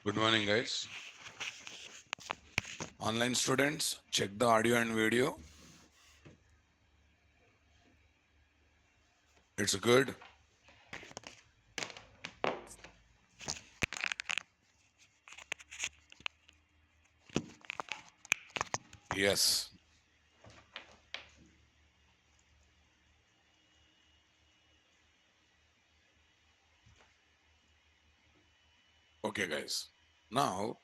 Good morning, guys. Online students, check the audio and video. It's good. Yes. Okay, guys. Now,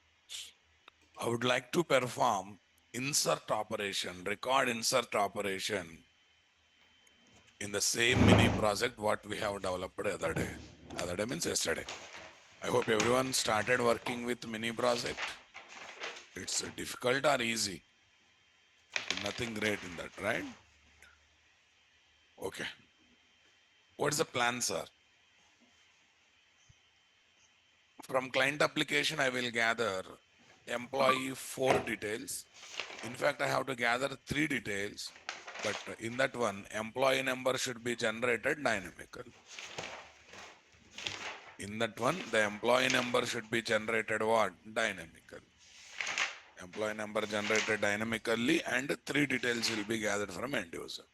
I would like to perform insert operation, record insert operation in the same mini project what we have developed the other day. Other day means yesterday. I hope everyone started working with mini project. It's difficult or easy. Nothing great in that, right? Okay. What's the plan, sir? From client application, I will gather employee 4 details. In fact, I have to gather 3 details, but in that one, employee number should be generated dynamical. In that one, the employee number should be generated what? Dynamical. Employee number generated dynamically and 3 details will be gathered from end user.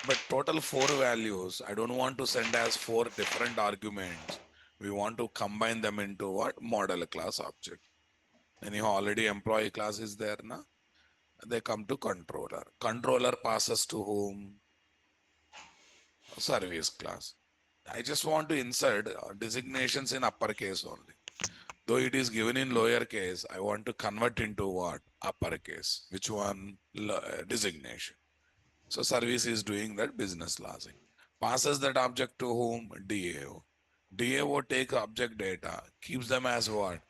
But total 4 values, I don't want to send as 4 different arguments. We want to combine them into what? Model class object. Anyhow, already employee class is there now. They come to controller. Controller passes to whom? Service class. I just want to insert designations in uppercase only. Though it is given in lower case, I want to convert into what? Uppercase. Which one? Designation. So service is doing that business logic. Passes that object to whom? DAO. DAO takes object data, keeps them as what?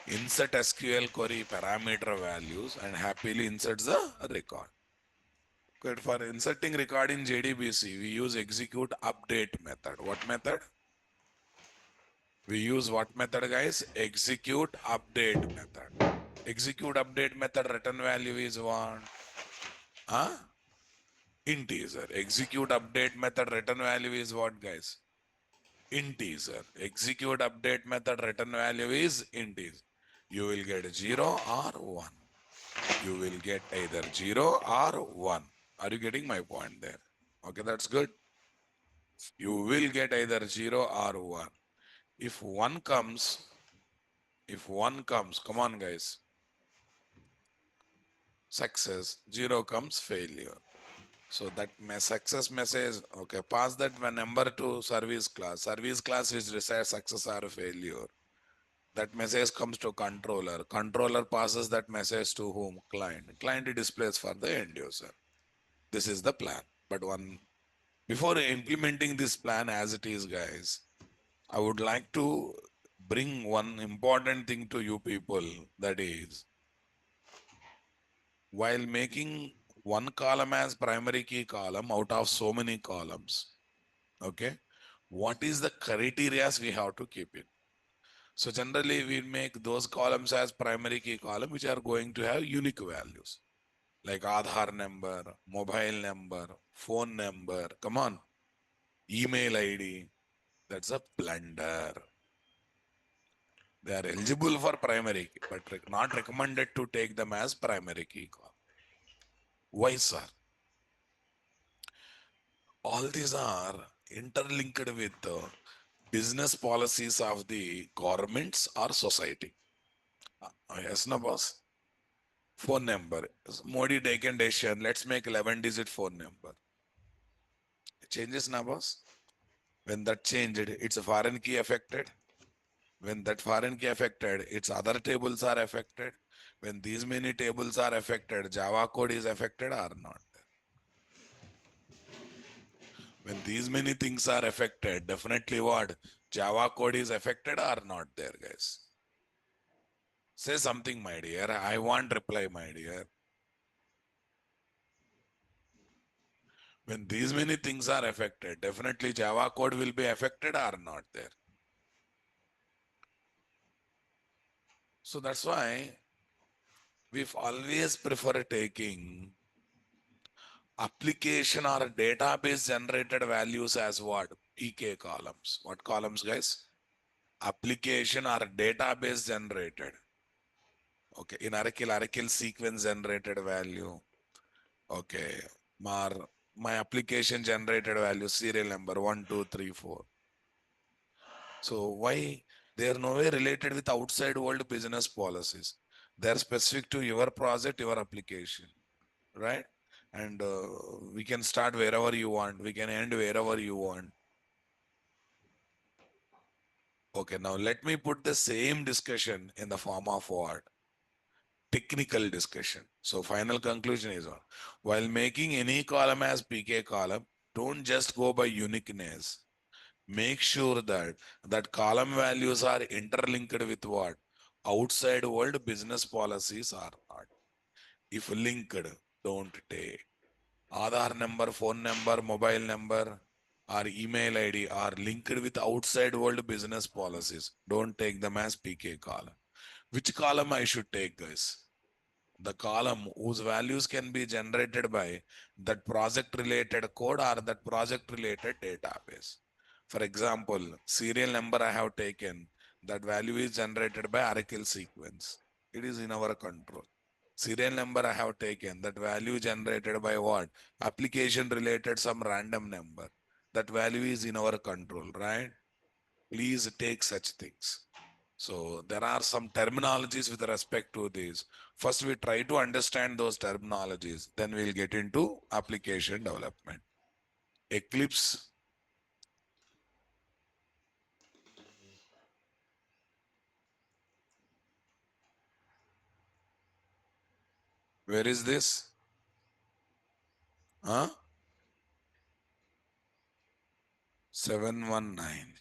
Insert SQL query parameter values and happily inserts the record. Good. For inserting record in JDBC, we use execute update method. What method? We use what method, guys? Execute update method. Execute update method return value is what? Huh? Integer. Execute update method return value is what, guys? Integer. Execute update method return value is integer. You will get 0 or 1. You will get either 0 or 1. Are you getting my point there? Okay, that's good. You will get either 0 or 1. If 1 comes, come on, guys, success, 0 comes failure. So that success message, okay, pass that number to service class. Service class is decide success or failure. That message comes to controller. Controller passes that message to whom? Client. Client displays for the end user. This is the plan. But before implementing this plan as it is, guys, I would like to bring one important thing to you people. That is, while making one column as primary key column out of so many columns, okay, what is the criteria we have to keep in? So generally we make those columns as primary key column which are going to have unique values like Aadhaar number, mobile number, phone number, come on, email ID. That's a blunder. They are eligible for primary key, but not recommended to take them as primary key column. Why, sir? All these are interlinked with the business policies of the governments or society. Yes, no, boss. Phone number. Modi taken decision. Let's make 11-digit phone number. It changes, na, boss. When that changed, it's a foreign key affected. When that foreign key affected, its other tables are affected. When these many tables are affected, Java code is affected or not? When these many things are affected, definitely what? Java code is affected or not there, guys? Say something, my dear. I want reply, my dear. When these many things are affected, definitely Java code will be affected or not there. So that's why we've always prefer taking application or database generated values as what? PK columns. What columns, guys? application or database generated. Okay, in Oracle sequence generated value. Okay, my application generated value serial number 1, 2, 3, 4. So why they are nowhere related with outside world business policies? They are specific to your project, your application, right? And we can start wherever you want. We can end wherever you want. Okay, now let me put the same discussion in the form of what? Technical discussion. So final conclusion is on. While making any column as PK column, don't just go by uniqueness. Make sure that column values are interlinked with what? Outside world business policies are not. If linked, don't take. Aadhaar number, phone number, mobile number, or email ID are linked with outside world business policies. Don't take them as PK column. Which column I should take, guys? The column whose values can be generated by that project related code or that project related database. For example, serial number I have taken, that value is generated by Oracle sequence. It is in our control. Serial number I have taken, that value generated by what? Application related some random number. That value is in our control, right? Please take such things. So there are some terminologies with respect to this. First, we try to understand those terminologies. Then we'll get into application development. Eclipse. Where is this? Huh? 719.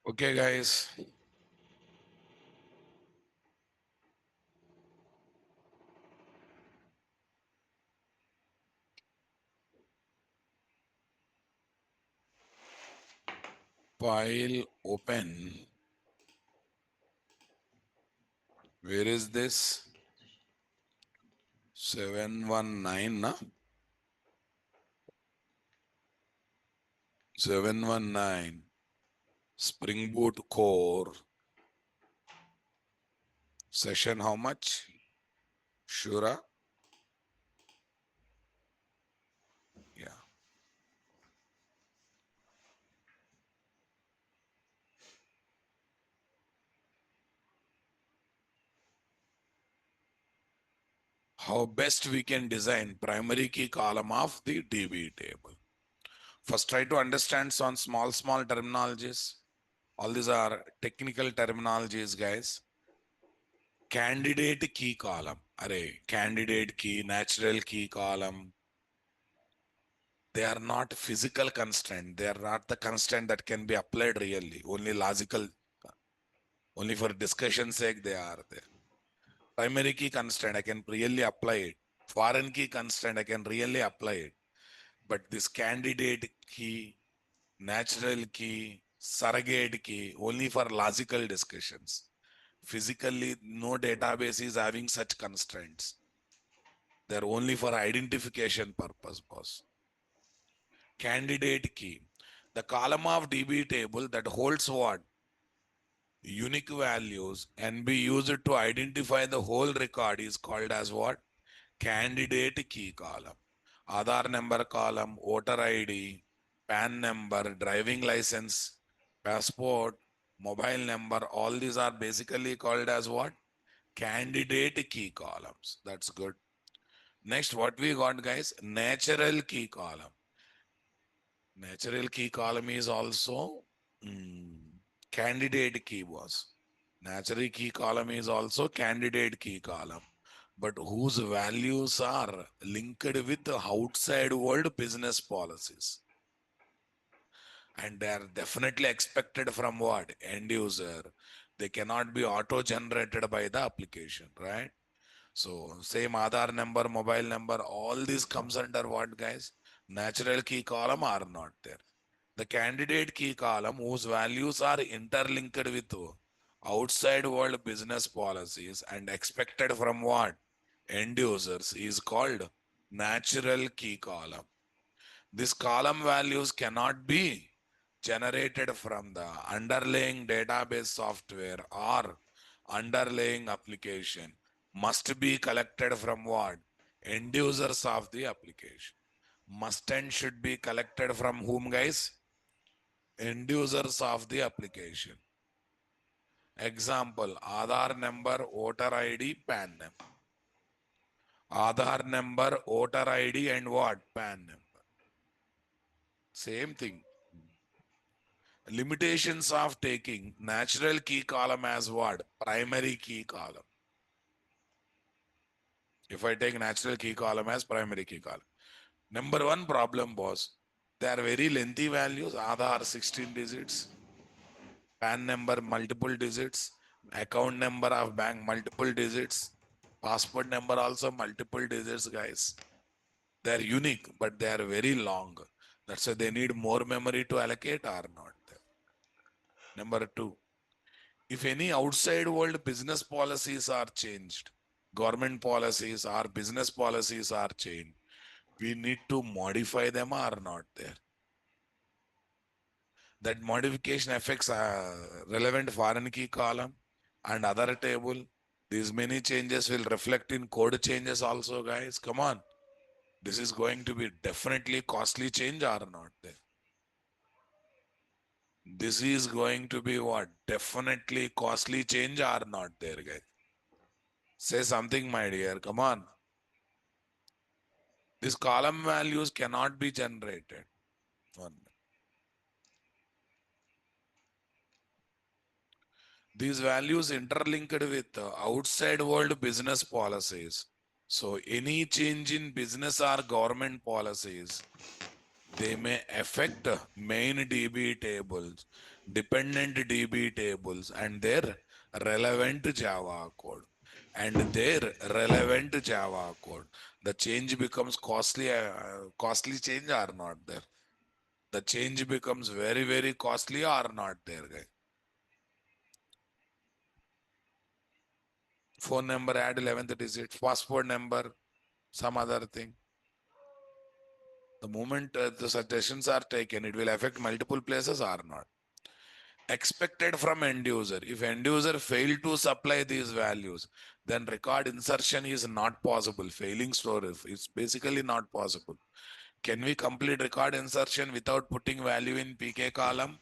Okay, guys. File open. Where is this? 719, na? 719. Spring Boot core. Session how much? Shura? Yeah. How best we can design primary key column of the DB table. First, try to understand some small terminologies. All these are technical terminologies, guys. Candidate key column. Array, candidate key, natural key column. They are not physical constraint. They are not the constraint that can be applied really. Only logical, only for discussion sake they are there. Primary key constraint, I can really apply it. Foreign key constraint, I can really apply it. But this candidate key, natural key, surrogate key, only for logical discussions. Physically, no database is having such constraints. They're only for identification purpose, boss. Candidate key. The column of DB table that holds what? Unique values and be used to identify the whole record is called as what? Candidate key column. Aadhaar number column, voter ID, PAN number, driving license, passport, mobile number, all these are basically called as what? Candidate key columns. That's good. Next, what we got, guys? Natural key column. Natural key column is also mm, candidate key was. Natural key column is also candidate key column, but whose values are linked with the outside world business policies. And they are definitely expected from what? End user. They cannot be auto-generated by the application, right? So same Aadhaar number, mobile number, all this comes under what, guys? Natural key column are not there. The candidate key column whose values are interlinked with outside world business policies and expected from what? End users is called natural key column. This column values cannot be generated from the underlying database software or underlying application. Must be collected from what? End users of the application. Must and should be collected from whom, guys? End users of the application. Example, Aadhaar number, voter ID, PAN number. Aadhaar number, voter ID and what? PAN number. Same thing. Limitations of taking natural key column as what? Primary key column. If I take natural key column as primary key column. Number one problem was, they are very lengthy values. Aadhaar 16 digits. PAN number multiple digits. Account number of bank multiple digits. Passport number also multiple digits, guys. They are unique, but they are very long. That's why they need more memory to allocate or not. Number two, if any outside world business policies are changed, government policies or business policies are changed, we need to modify them or not there. That modification affects relevant foreign key column and other table. These many changes will reflect in code changes also, guys. Come on. This is going to be definitely costly change or not there. This is going to be what? Definitely costly change or not there, guys. Say something, my dear. Come on. These column values cannot be generated. These values interlinked with outside world business policies. So any change in business or government policies, they may affect main DB tables, dependent DB tables, and their relevant Java code. And their relevant Java code. The change becomes costly, costly change or not there. The change becomes very, very costly or not there, guys. Phone number, add 11th digit, passport number, some other thing. The moment the suggestions are taken, it will affect multiple places or not. Expected from end user. If end user fail to supply these values, then record insertion is not possible. Failing storage is basically not possible. Can we complete record insertion without putting value in PK column?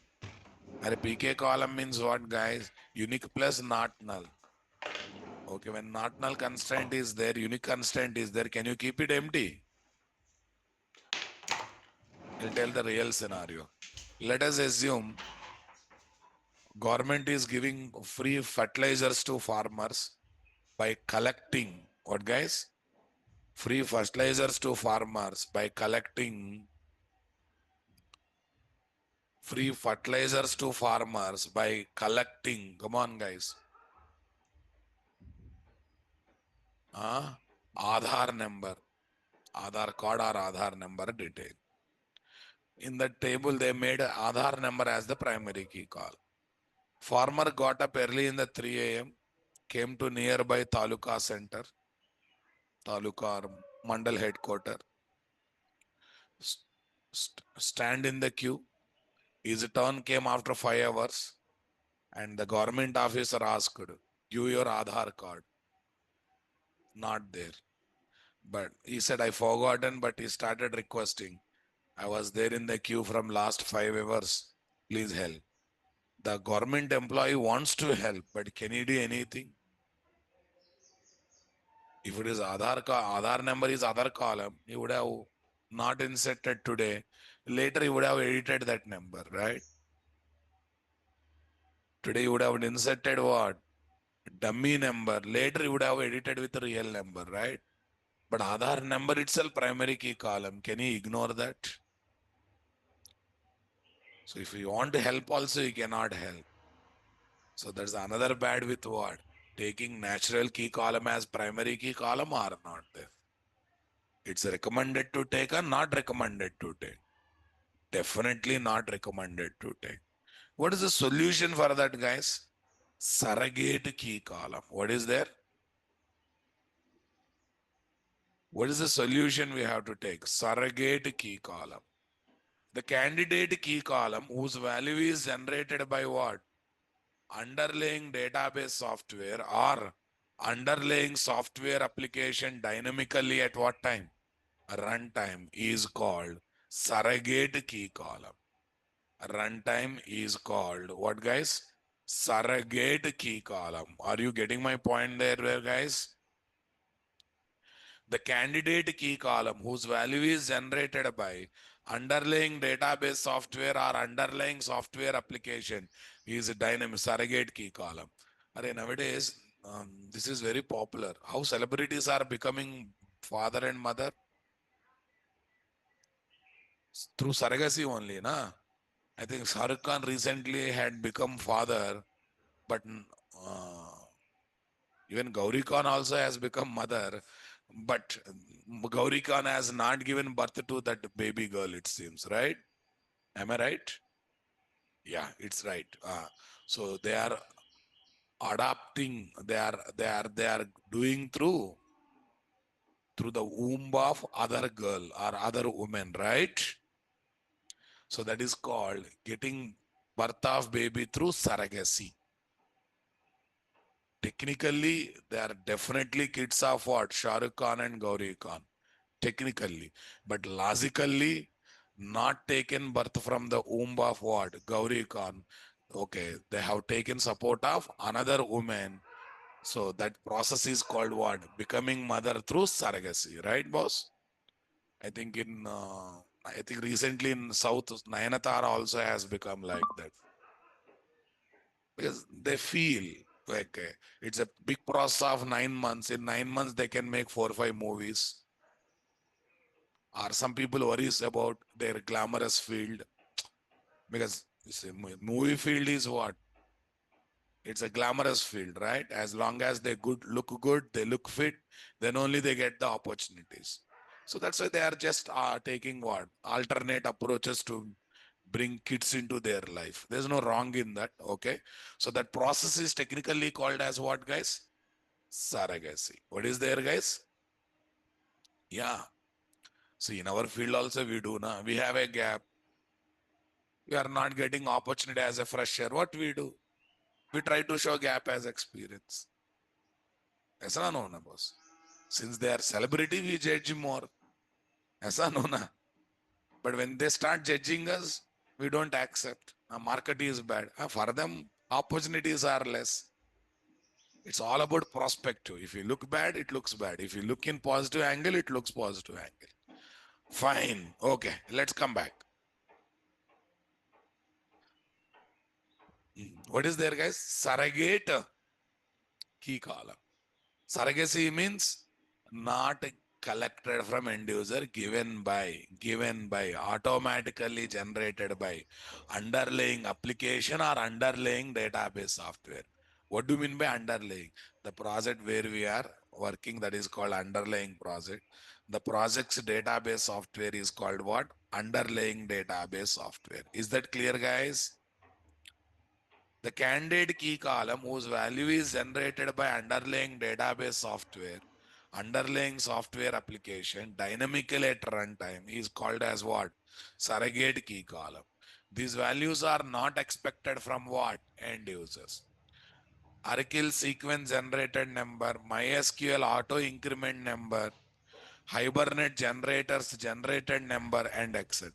And PK column means what, guys? Unique plus not null. Okay, when not null constraint is there, unique constraint is there, can you keep it empty? I'll tell the real scenario. Let us assume government is giving free fertilizers to farmers by collecting, what, guys? Free fertilizers to farmers by collecting free fertilizers to farmers by collecting, come on, guys. Aadhaar number, Aadhaar card or Aadhaar number detail. In the table, they made Aadhaar number as the primary key call. Farmer got up early in the 3 a.m., came to nearby Taluka center, Taluka or Mandal headquarter, stand in the queue. His turn came after 5 hours, and the government officer asked, give your Aadhaar card. Not there. But he said, I forgotten, but he started requesting. I was there in the queue from last 5 hours. Please help. The government employee wants to help, but can he do anything? If it is Aadhaar number is other column, he would have not inserted today. Later he would have edited that number, right? Today he would have inserted what? Dummy number. Later he would have edited with the real number, right? But Aadhaar number itself primary key column. Can he ignore that? So if you want to help also, you cannot help. So there's another bad with what? Taking natural key column as primary key column or not there. It's recommended to take or not recommended to take. Definitely not recommended to take. What is the solution for that, guys? Surrogate key column. What is there? What is the solution we have to take? Surrogate key column. The candidate key column whose value is generated by what? Underlying database software or underlying software application dynamically at what time? Runtime is called surrogate key column. Runtime is called what, guys? Surrogate key column. Are you getting my point there, guys? The candidate key column whose value is generated by underlying database software or underlying software application is a dynamic surrogate key column. Nowadays, this is very popular. How celebrities are becoming father and mother? Through surrogacy only, na? I think Shahrukh Khan recently had become father, but even Gauri Khan also has become mother, but Gauri Khan has not given birth to that baby girl, it seems, right? Am I right? Yeah, it's right. So they are adapting, they are doing through the womb of other girl or other woman, right? So that is called getting birth of baby through surrogacy. Technically, they are definitely kids of what? Shah Rukh Khan and Gauri Khan. Technically. But logically, not taken birth from the womb of what? Gauri Khan. Okay, they have taken support of another woman. So that process is called what? Becoming mother through surrogacy, right, boss? I think I think recently in South, Nayanthara also has become like that because they feel like it's a big process of 9 months. In 9 months, they can make 4 or 5 movies. Or some people worries about their glamorous field because movie field is what? It's a glamorous field, right? As long as they good, they look fit, then only they get the opportunities. So that's why they are just taking what? Alternate approaches to bring kids into their life. There's no wrong in that, okay? So that process is technically called as what, guys? Surrogacy. What is there, guys? Yeah. See, in our field also we do, na? We have a gap. We are not getting opportunity as a fresher. What we do? We try to show gap as experience. ऐसा no na boss. Since they are celebrity, we judge more. ऐसा no na. But when they start judging us, we don't accept. Our market is bad. For them, opportunities are less. It's all about perspective. If you look bad, it looks bad. If you look in positive angle, it looks positive angle. Fine. Okay, let's come back. What is there, guys? Surrogate key column. Surrogacy means not collected from end user, given by, automatically generated by underlying application or underlying database software. What do you mean by underlying? The project where we are working, that is called underlying project. The project's database software is called what? Underlying database software. Is that clear, guys? The candidate key column whose value is generated by underlying database software, underlying software application dynamically at runtime is called as what? Surrogate key column. These values are not expected from what? End users. Oracle sequence generated number, MySQL auto increment number, Hibernate generators generated number, and etc.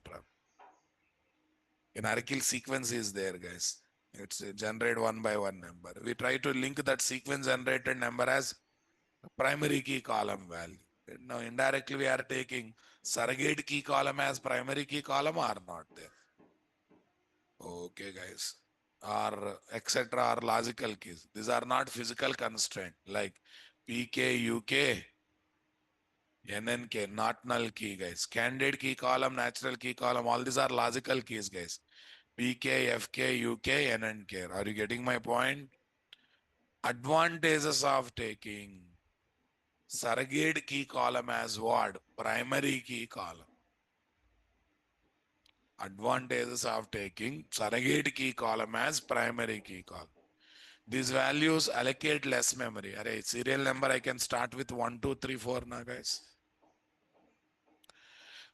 In Oracle sequence is there, guys. It's generate one by one number. We try to link that sequence generated number as primary key column value. Now indirectly we are taking surrogate key column as primary key column or not there. Okay, guys. Or etc. are logical keys. These are not physical constraint like PK, UK, NNK, not null key, guys. Candidate key column, natural key column, all these are logical keys, guys. PK, FK, UK, NNK. Are you getting my point? Advantages of taking surrogate key column as what? Primary key column. Advantages of taking surrogate key column as primary key column. These values allocate less memory. Array, serial number I can start with 1, 2, 3, 4 now, guys.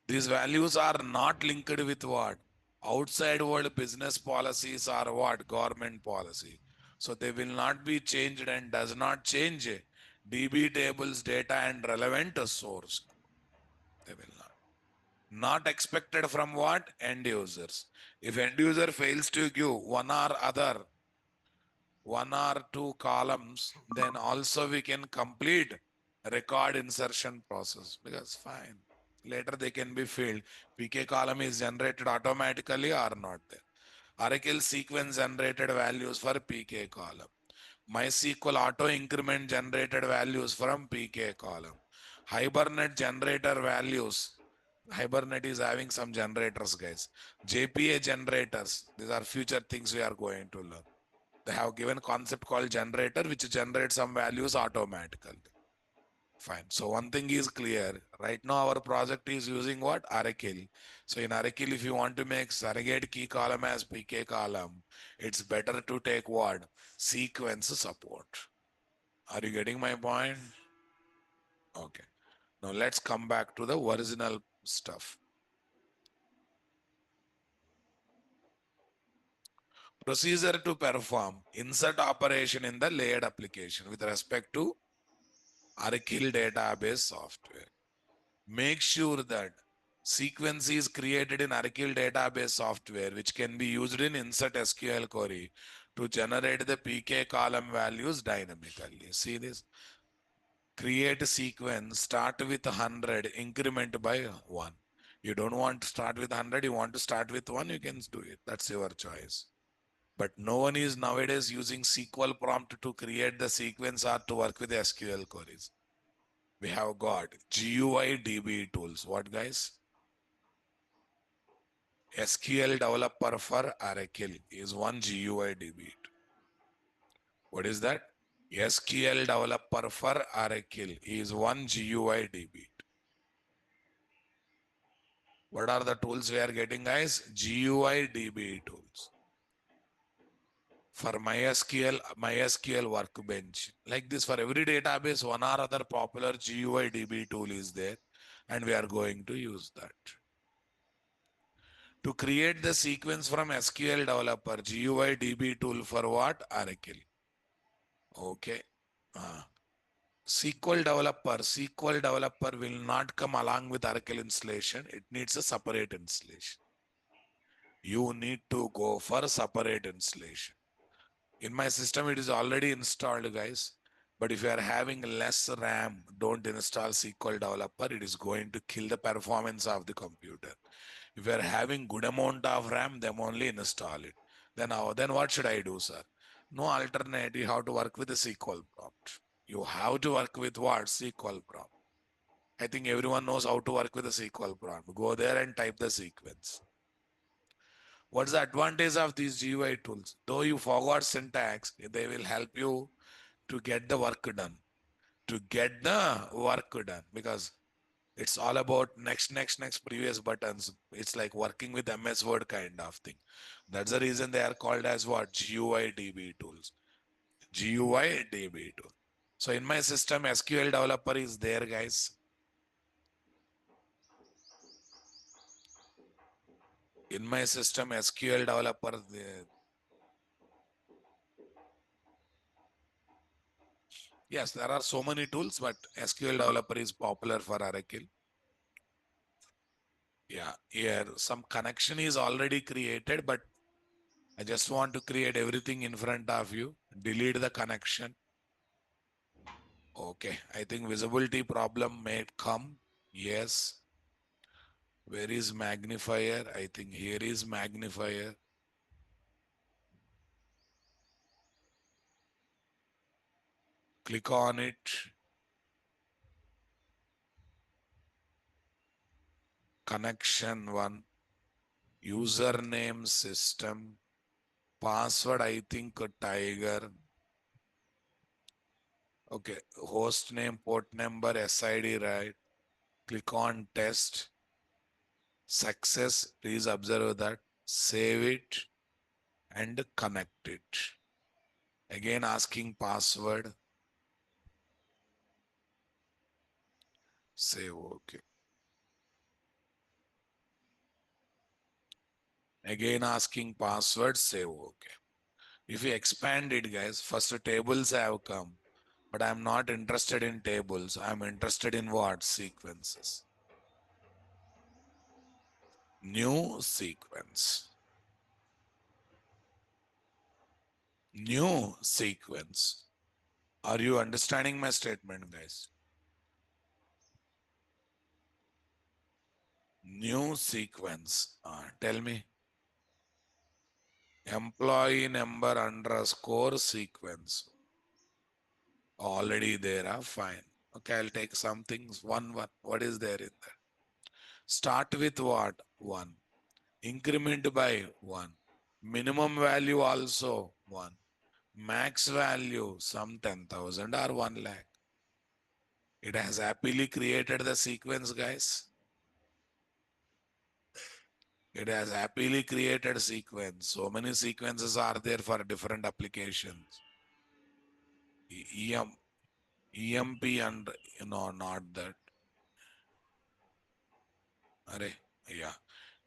These values are not linked with what? Outside world business policies or what? Government policy. So they will not be changed and does not change DB tables data and relevant source. They will not. Not expected from what? End users. If end user fails to give one or two columns, then also we can complete record insertion process because fine. Later they can be filled. PK column is generated automatically or not there. Oracle sequence generated values for PK column. MySQL auto increment generated values from PK column. Hibernate generator values. Hibernate is having some generators, guys. JPA generators. These are future things we are going to learn. They have given concept called generator, which generates some values automatically. Fine. So one thing is clear. Right now our project is using what? Oracle. So in Oracle, if you want to make surrogate key column as PK column, it's better to take what? Sequence support. Are you getting my point? Okay. Now let's come back to the original stuff. Procedure to perform insert operation in the layered application with respect to Oracle database software. Make sure that sequence is created in Oracle database software, which can be used in insert SQL query to generate the PK column values dynamically. See this? Create a sequence, start with 100, increment by 1. You don't want to start with 100, you want to start with 1, you can do it. That's your choice. But no one is nowadays using SQL prompt to create the sequence or to work with SQL queries. We have got GUI DB tools. What, guys? SQL developer for Oracle is one GUI DB. What is that? SQL developer for Oracle is one GUI DB. What are the tools we are getting, guys? GUI DB tools. For MySQL Workbench. Like this, for every database, one or other popular GUI DB tool is there, and we are going to use that. To create the sequence from SQL developer, GUI DB tool for what? Oracle. Okay. SQL developer will not come along with Oracle installation. It needs a separate installation. You need to go for separate installation. In my system, it is already installed, guys. But if you are having less RAM, don't install SQL developer. It is going to kill the performance of the computer. If you are having good amount of RAM, then only install it. Then what should I do, sir? No alternate. You have to work with the SQL prompt. You have to work with what? SQL prompt. I think everyone knows how to work with the SQL prompt. Go there and type the sequence. What's the advantage of these GUI tools? Though you forgot syntax, they will help you to get the work done. To get the work done, because it's all about next, previous buttons. It's like working with MS Word kind of thing. That's the reason they are called as what? GUI DB tools. GUI DB tool. So in my system, SQL developer is there, guys. In my system, SQL developer, yes, there are so many tools, but SQL developer is popular for Oracle. Yeah, here some connection is already created, but I just want to create everything in front of you. Delete the connection. Okay, I think visibility problem may come. Yes. Where is magnifier? I think here is magnifier. Click on it. Connection one. Username system. Password, I think Tiger. Okay, host name, port number, SID, right? Click on test. Success, please observe that. Save it and connect it. Again asking password. Save, okay. Again asking password, save, okay. If you expand it, guys, first tables have come. But I'm not interested in tables. I'm interested in what? Sequences. New sequence. New sequence. Are you understanding my statement, guys? New sequence. Tell me. Employee number underscore sequence. Already there, fine. Okay, I'll take some things. One. What is there in there? Start with what? One. Increment by one. Minimum value also one. Max value some 10,000 or 1 lakh. It has happily created the sequence, guys. It has happily created sequence. So many sequences are there for different applications. EM, EMP and not that. Array, yeah.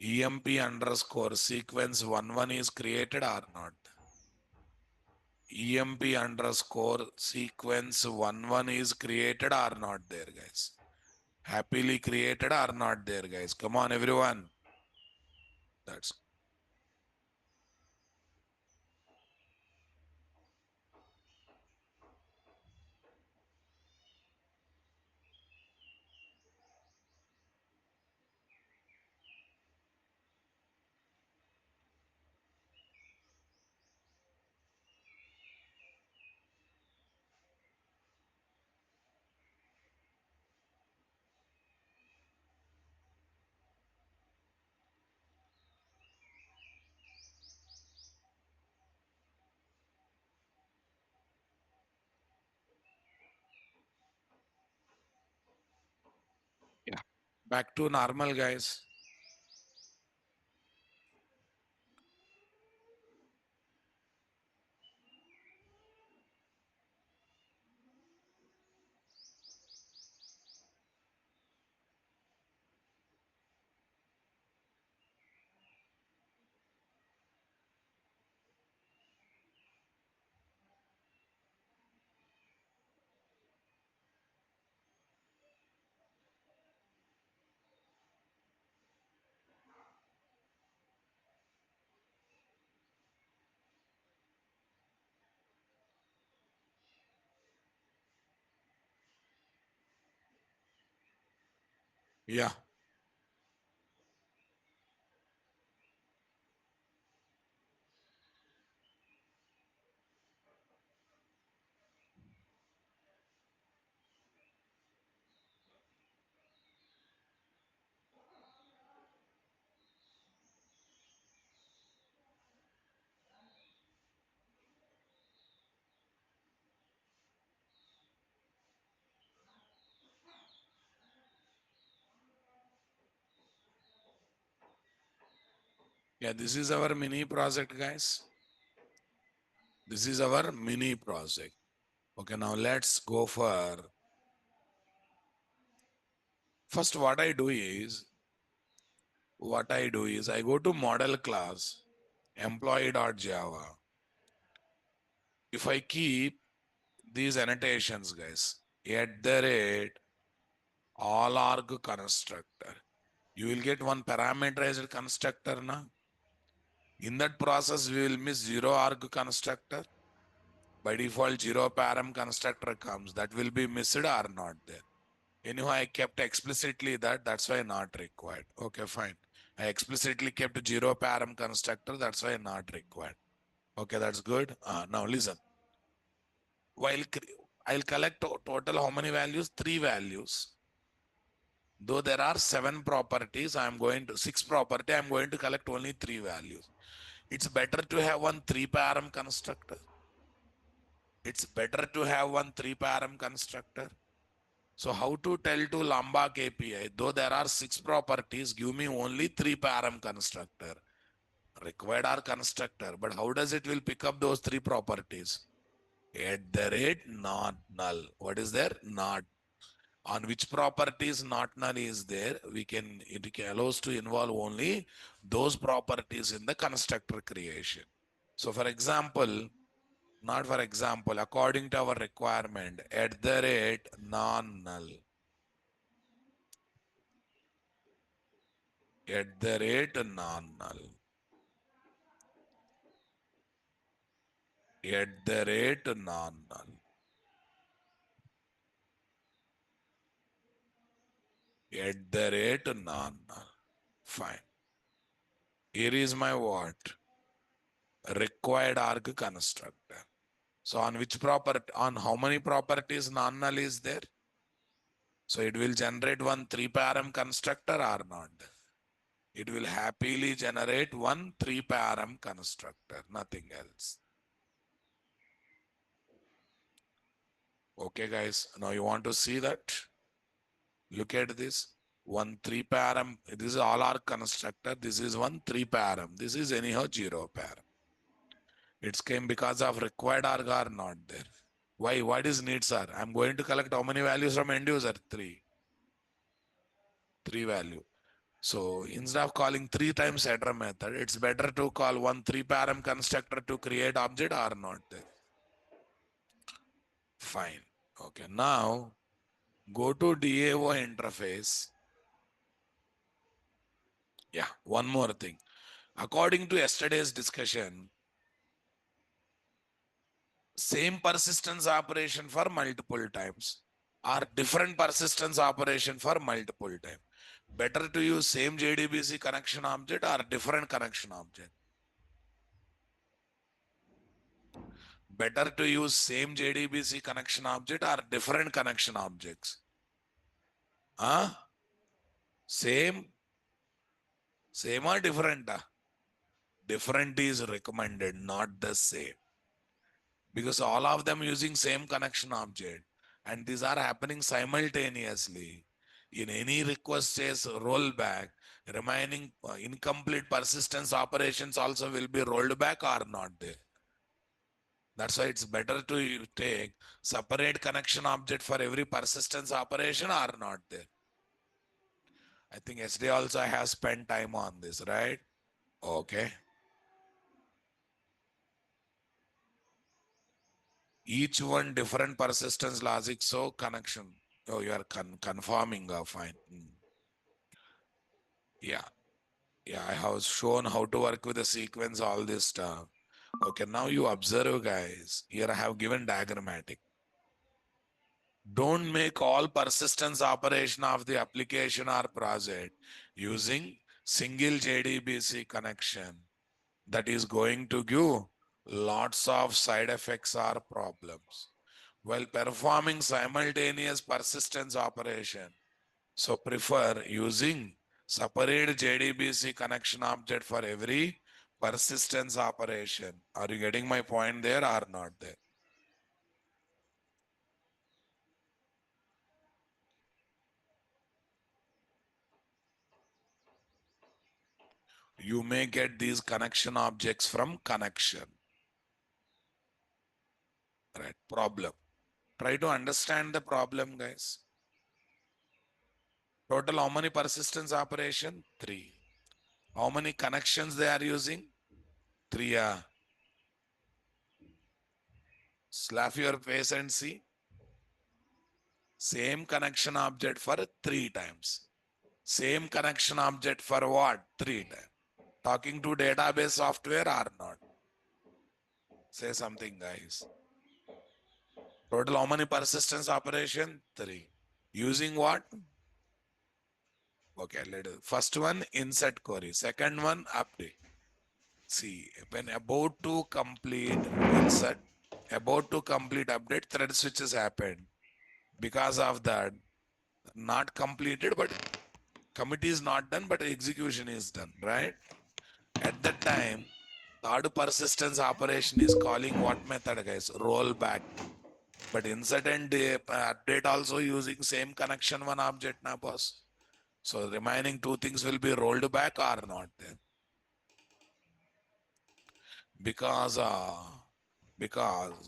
EMP underscore sequence 1 is created or not? EMP underscore sequence 1 is created or not there, guys? Happily created or not there, guys? Come on, everyone. That's yeah. Back to normal, guys. Yeah, yeah. This is our mini project, guys. This is our mini project. Okay, now let's go for first. What I do is I go to model class employee.java. If I keep these annotations, guys, at the rate all arg constructor, you will get one parameterized constructor now. In that process, we will miss zero arg constructor. By default, zero param constructor comes. That will be missed or not there. Anyhow, I kept explicitly that's why not required. Okay, fine. I explicitly kept zero param constructor. That's why not required. Okay, that's good. Now listen. While I'll collect total how many values? 3 values. Though there are 7 properties, six property, I'm going to collect only 3 values. It's better to have one 3 param constructor. It's better to have one 3 param constructor. So how to tell to Lambda API, though there are 6 properties, give me only 3 param constructor. Required are constructor, but how does it will pick up those 3 properties? At the rate not null. What is there? Not. On which properties not null is there, it can allows to involve only those properties in the constructor creation. So for example, not for example, according to our requirement, at the rate non-null. At the rate non-null. At the rate non-null. At the rate non-null. Fine. Here is my what? Required arg constructor. So on which property, on how many properties non-null is there? So it will generate one 3 param constructor or not? It will happily generate one 3 param constructor, nothing else. Okay, guys. Now you want to see that? Look at this. One 3 param. This is all our constructor. This is one 3 param. This is anyhow 0 param. It's came because of required arg are not there. Why? What is needs are? I'm going to collect how many values from end user? 3. 3 value. So instead of calling 3 times header method, it's better to call one 3 param constructor to create object or not there. Fine. Okay. Now go to DAO interface. Yeah. One more thing. According to yesterday's discussion, same persistence operation for multiple times or different persistence operation for multiple times. Better to use same JDBC connection object or different connection object. Better to use same JDBC connection object or different connection objects. Huh? Same or different? Different is recommended, not the same. Because all of them using same connection object and these are happening simultaneously. In any request says rollback, remaining incomplete persistence operations also will be rolled back or not there. That's why it's better to take separate connection object for every persistence operation or not there. I think SD also has spent time on this, right? Okay. Each one different persistence logic, so connection. Oh, you are confirming, fine. Yeah. Yeah, I have shown how to work with the sequence, all this stuff. Okay, now you observe, guys. Here I have given diagrammatic. Don't make all persistence operation of the application or project using single JDBC connection. That is going to give lots of side effects or problems while performing simultaneous persistence operation. So prefer using separate JDBC connection object for every persistence operation. Are you getting my point there or not there? You may get these connection objects from connection. Right, problem. Try to understand the problem, guys. Total how many persistence operation? 3. How many connections they are using? 3. Slap your face and see. Same connection object for 3 times. Same connection object for what? 3 times. talking to database software or not? Say something, guys. Total how many persistence operation? 3. Using what? Okay, first one insert query. Second one update. See, when about to complete insert, about to complete update, thread switches happened. Because of that, not completed, but commit is not done, but execution is done, right? At that time, third persistence operation is calling what method, guys? Rollback. But insert and update also using same connection one object, na boss. So remaining two things will be rolled back or not then. Because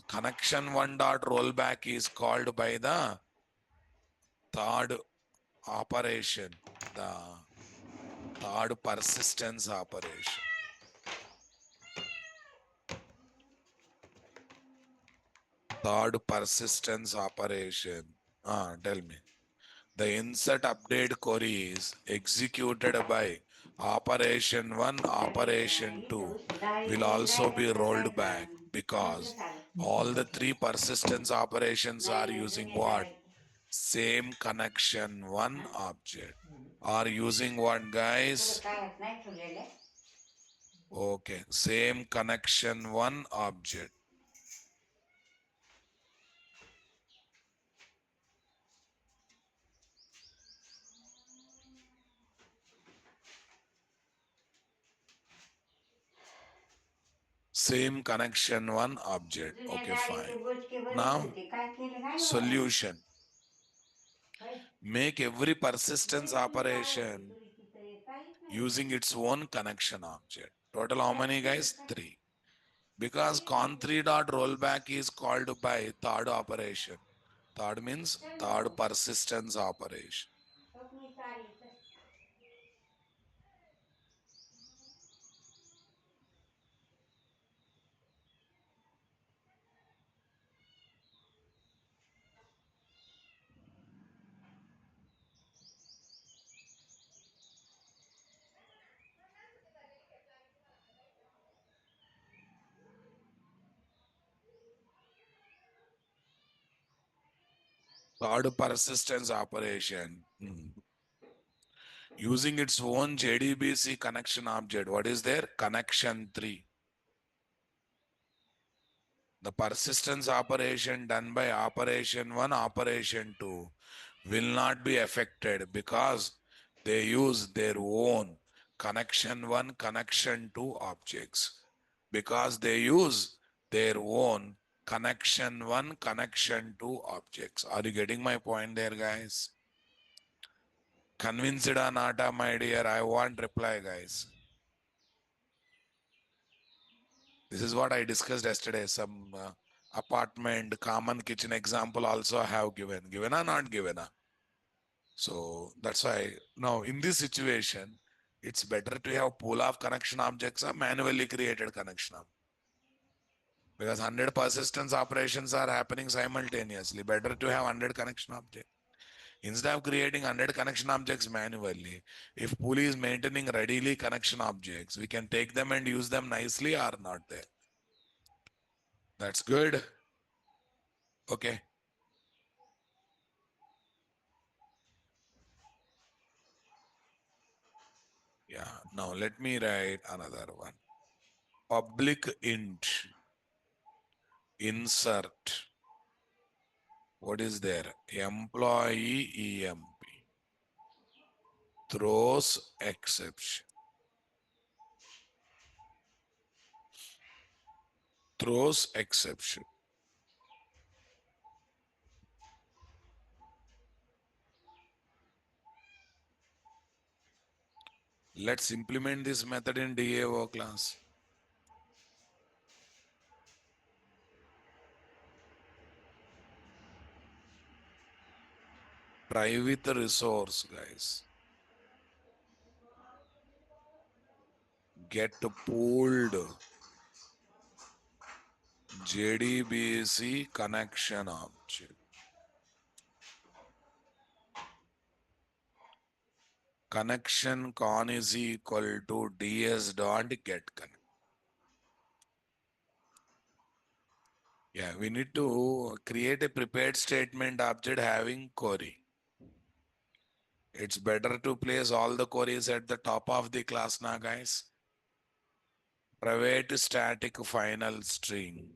connection one dot rollback is called by the third operation, the third persistence operation. Third persistence operation. Tell me. The insert update query is executed by operation 1, operation 2 will also be rolled back because all the three persistence operations are using what? Same connection 1 object. Are using what, तुझं guys? काय नाही ठेवलेलं. Okay, same connection 1 object. Same connection one object. जुन्या Okay, गाडीचे fine. बोचके बरेच Now, होते, काय केलं काय गं? solution. होय. Make every persistence बरीच जुनी कार होती, operation तुरीची तर काहीच नाही using होत. its own connection object. Total how त्यात many, किती guys? काय 3. Because किती काय con3 केलं. dot rollback is called by third operation. Third means चल third मग persistence operation. बघ मी चालले चल. Third persistence operation. Using its own JDBC connection object. What is there? Connection 3. The persistence operation done by operation 1, operation 2 will not be affected because they use their own connection 1, connection 2 objects. Because they use their own connection 1, connection 2 objects. Are you getting my point there, guys? Convinced or not, my dear? I want reply, guys. This is what I discussed yesterday. Some apartment, common kitchen example also I have given. Given or not given? So that's why now in this situation, it's better to have pool of connection objects or manually created connection because 100 persistence operations are happening simultaneously. Better to have 100 connection objects. Instead of creating 100 connection objects manually, if pool is maintaining readily connection objects, we can take them and use them nicely or not there. That's good. Okay. Yeah. Now let me write another one. Public int insert. What is there? Employee EMP throws exception. Throws exception. Let's implement this method in DAO class. Try with the resource, guys. Get pooled JDBC connection object. connection con is equal to ds dot get connect. Yeah, we need to create a prepared statement object having query. It's better to place all the queries at the top of the class now, guys. Private static final string.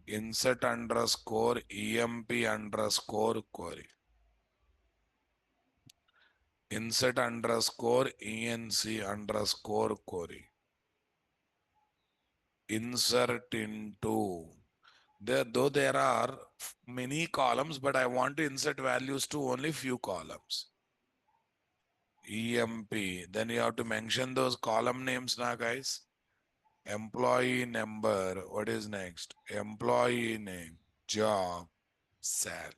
Insert underscore emp underscore query. Insert underscore enc underscore query. Insert into. Though there are many columns, but I want to insert values to only few columns. EMP. Then you have to mention those column names now, guys. Employee number. What is next? Employee name. Job. Sal.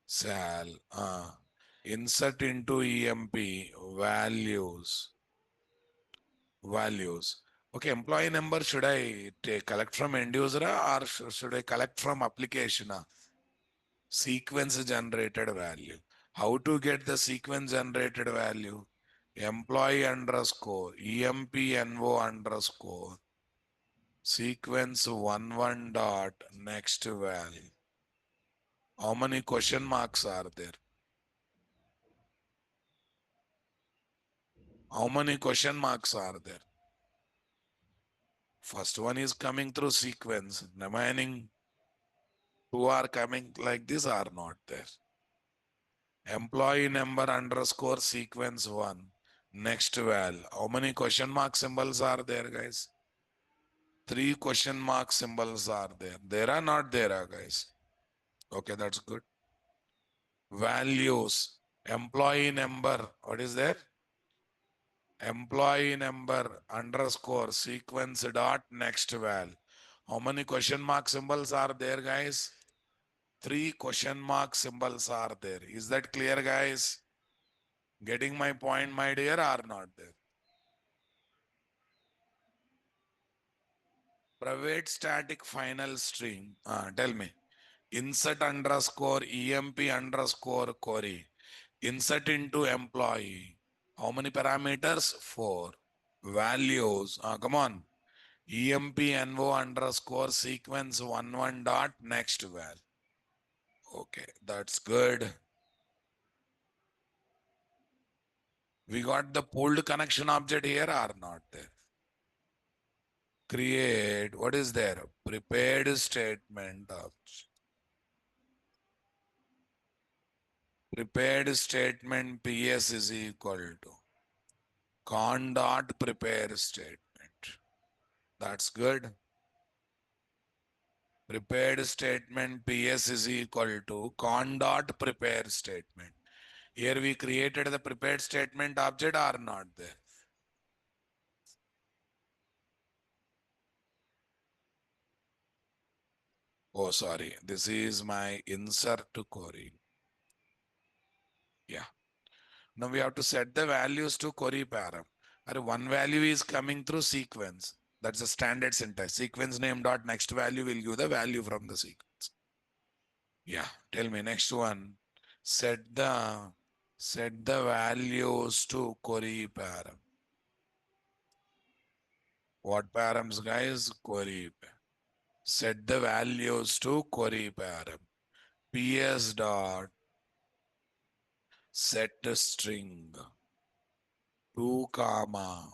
Sal. Insert into EMP. Values. Values. Okay, employee number should I collect from end user or should I collect from application? Sequence generated value. How to get the sequence generated value? Employee underscore empno underscore sequence 11 dot next value. How many question marks are there? How many question marks are there? First one is coming through sequence. Remaining two are coming like this are not there. Employee number underscore sequence 1 next val. How many question mark symbols are there, guys? 3 question mark symbols are there. There are not there, guys. Okay, that's good. Values. Employee number. What is there? Employee number underscore sequence dot next val. How many question mark symbols are there, guys? 3 question mark symbols are there. Is that clear, guys? Getting my point, my dear, or not there? Private static final string. Tell me. Insert underscore emp underscore query. Insert into employee. How many parameters? 4. Values. Come on. EMP NO underscore sequence 11 dot next val. Okay, that's good. We got the pulled connection object here or not there? Create. What is there? Prepared statement object. Prepared statement PS is equal to con dot prepare statement. That's good. Prepared statement PS is equal to con dot prepare statement. Here we created the prepared statement object or not there? Oh, sorry. This is my insert to query. Yeah. Now we have to set the values to query param. One value is coming through sequence. That's a standard syntax. Sequence name dot next value will give the value from the sequence. Yeah, tell me next one. Set the values to query param. What params, guys? Query. Set the values to query param. PS dot set string 2 comma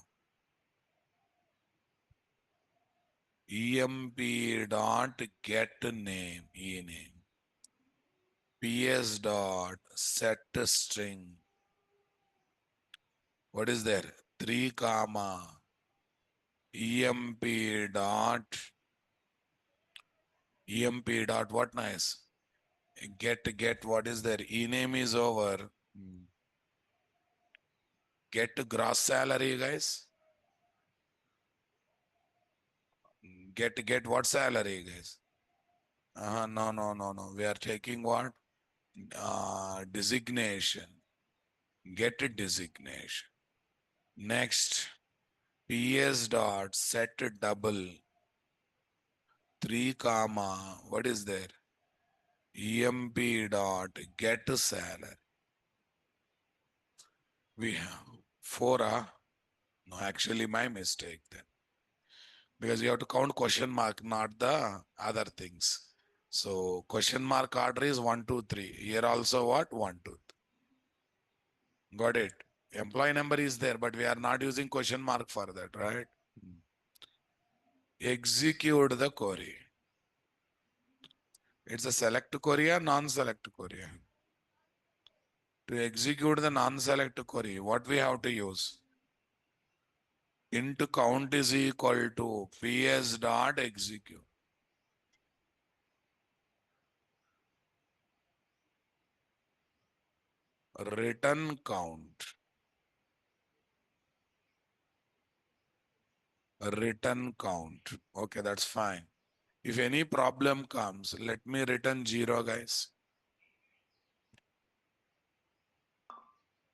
emp dot get name ename ps dot set string. What is there? 3 comma emp dot what nice get what is there? Ename is over. Get gross salary, guys. Get what salary, guys? No. We are taking what? Designation. Get a designation. Next, PS dot set double 3 comma. What is there? emp dot get salary. We have 4, no, actually my mistake then. Because you have to count question mark, not the other things. So question mark order is 1, 2, 3. Here also what? 1, 2. Got it. Employee number is there, but we are not using question mark for that, right? Execute the query. It's a select query or non-select query. To execute the non-select query, what we have to use? Int count is equal to ps dot execute. Return count. Return count. Okay, that's fine. If any problem comes, let me return 0, guys.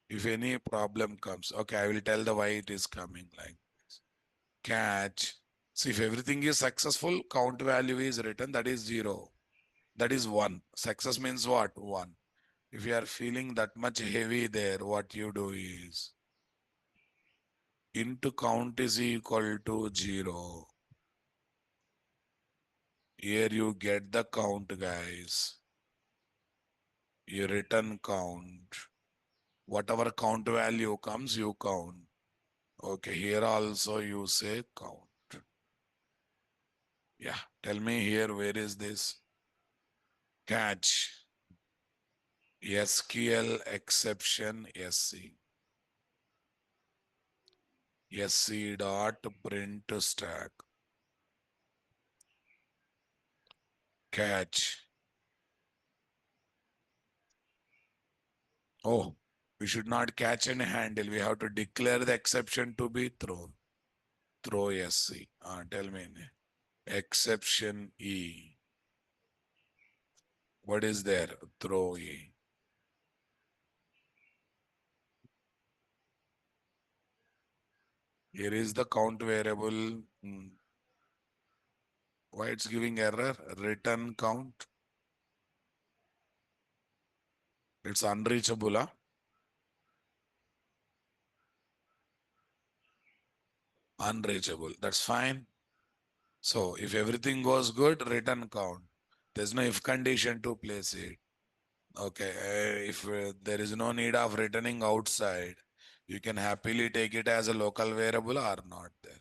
If any problem comes, okay, I will tell the why it is coming like this. Catch. See, if everything is successful, count value is written, that is 0. That is 1. Success means what? 1. If you are feeling that much heavy there, what you do is int count is equal to 0. Here you get the count, guys. You return count. Whatever count value comes, you count. Okay, here also you say count. Yeah, tell me here, where is this? Catch. SQL exception SC. SC dot print stack. Catch. Oh, we should not catch and handle. We have to declare the exception to be thrown. Throw SC. Tell me. Exception E. What is there? Throw E. Here is the count variable. Why it's giving error? Return count. It's unreachable. Huh? Unreachable. That's fine. So if everything goes good, return count. There's no if condition to place it. Okay. If there is no need of returning outside, you can happily take it as a local variable or not there.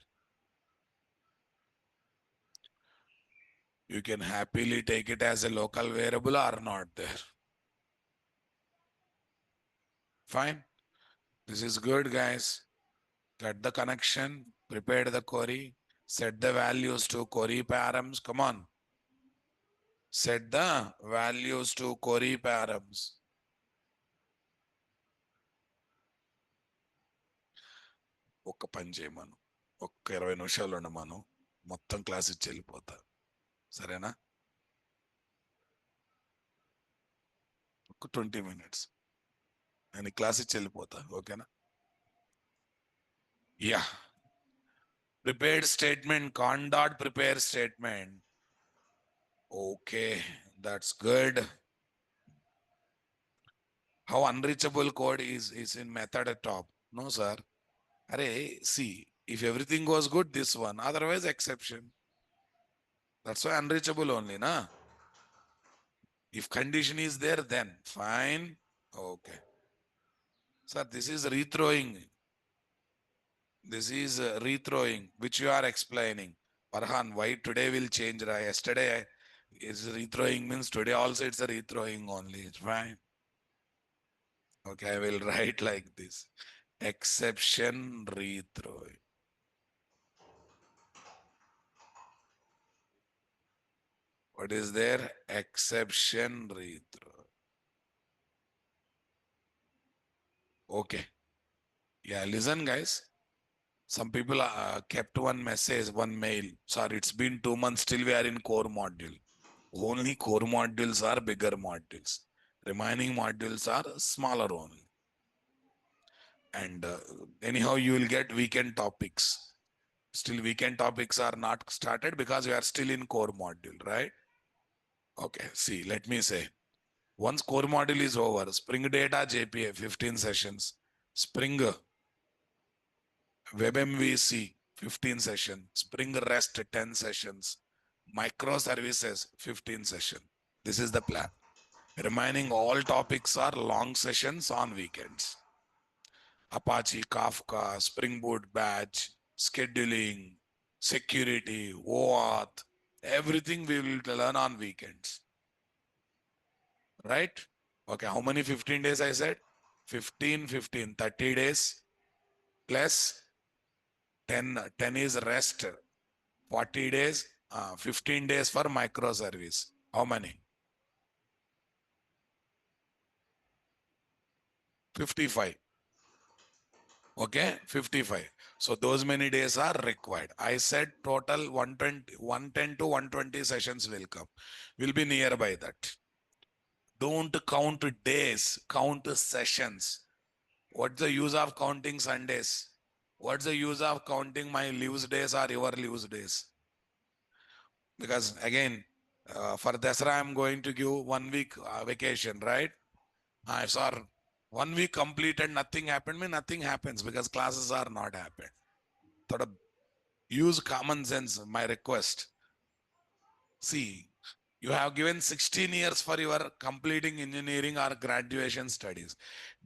You can happily take it as a local variable or not there. Fine. This is good, guys. Cut the connection, prepare the query, set the values to query params. Come on. Set the values to query params. ఒక్క పని చేయమను, ఒక్క 20 నిమిషాలు ఉండమను, మొత్తం class ఇచ్చి వెళ్ళిపోతా. సరేనా? ఒక 20 minutes నేను క్లాస్ ఇచ్చి వెళ్ళిపోతా. ఓకేనా? Yeah. Prepared statement, con dot prepare statement. Okay, that's good. How unreachable code is in method at top? No, sir. Array, see, if everything goes good, this one, otherwise exception. That's why unreachable only, na? If condition is there, then fine. Okay. Sir, this is rethrowing. This is rethrowing, which you are explaining. Farhan, why today will change, right? Yesterday is rethrowing means today also it's a rethrowing only. It's fine. Okay, I will write like this. Exception rethrowing. What is there? Exception rethrow. Okay. Yeah, listen, guys. Some people kept one message, one mail. Sorry, it's been 2 months, still we are in core module. Only core modules are bigger modules. Remaining modules are smaller only. And anyhow, you will get weekend topics. Still weekend topics are not started because we are still in core module, right? Okay, see, let me say. Once core module is over, Spring Data JPA 15 sessions, Spring WebMVC 15 sessions, Spring REST 10 sessions, microservices 15 sessions. This is the plan. Remaining all topics are long sessions on weekends. Apache, Kafka, Spring Boot batch, scheduling, security, OAuth, everything we will learn on weekends. Right? Okay, how many 15 days I said? 15, 15, 30 days plus 10 is rest, 40 days, 15 days for microservice. How many? 55. Okay, 55. So those many days are required. I said total 120, 110 to 120 sessions will come. Will be nearby that. Don't count days, count sessions. What's the use of counting Sundays? What's the use of counting my leave days or your leave days? Because again, for Dasara, I'm going to give 1 week vacation, right? I saw 1 week completed, nothing happened. Nothing happens because classes are not happened. Sort of use common sense, my request. See, you have given 16 years for your completing engineering or graduation studies.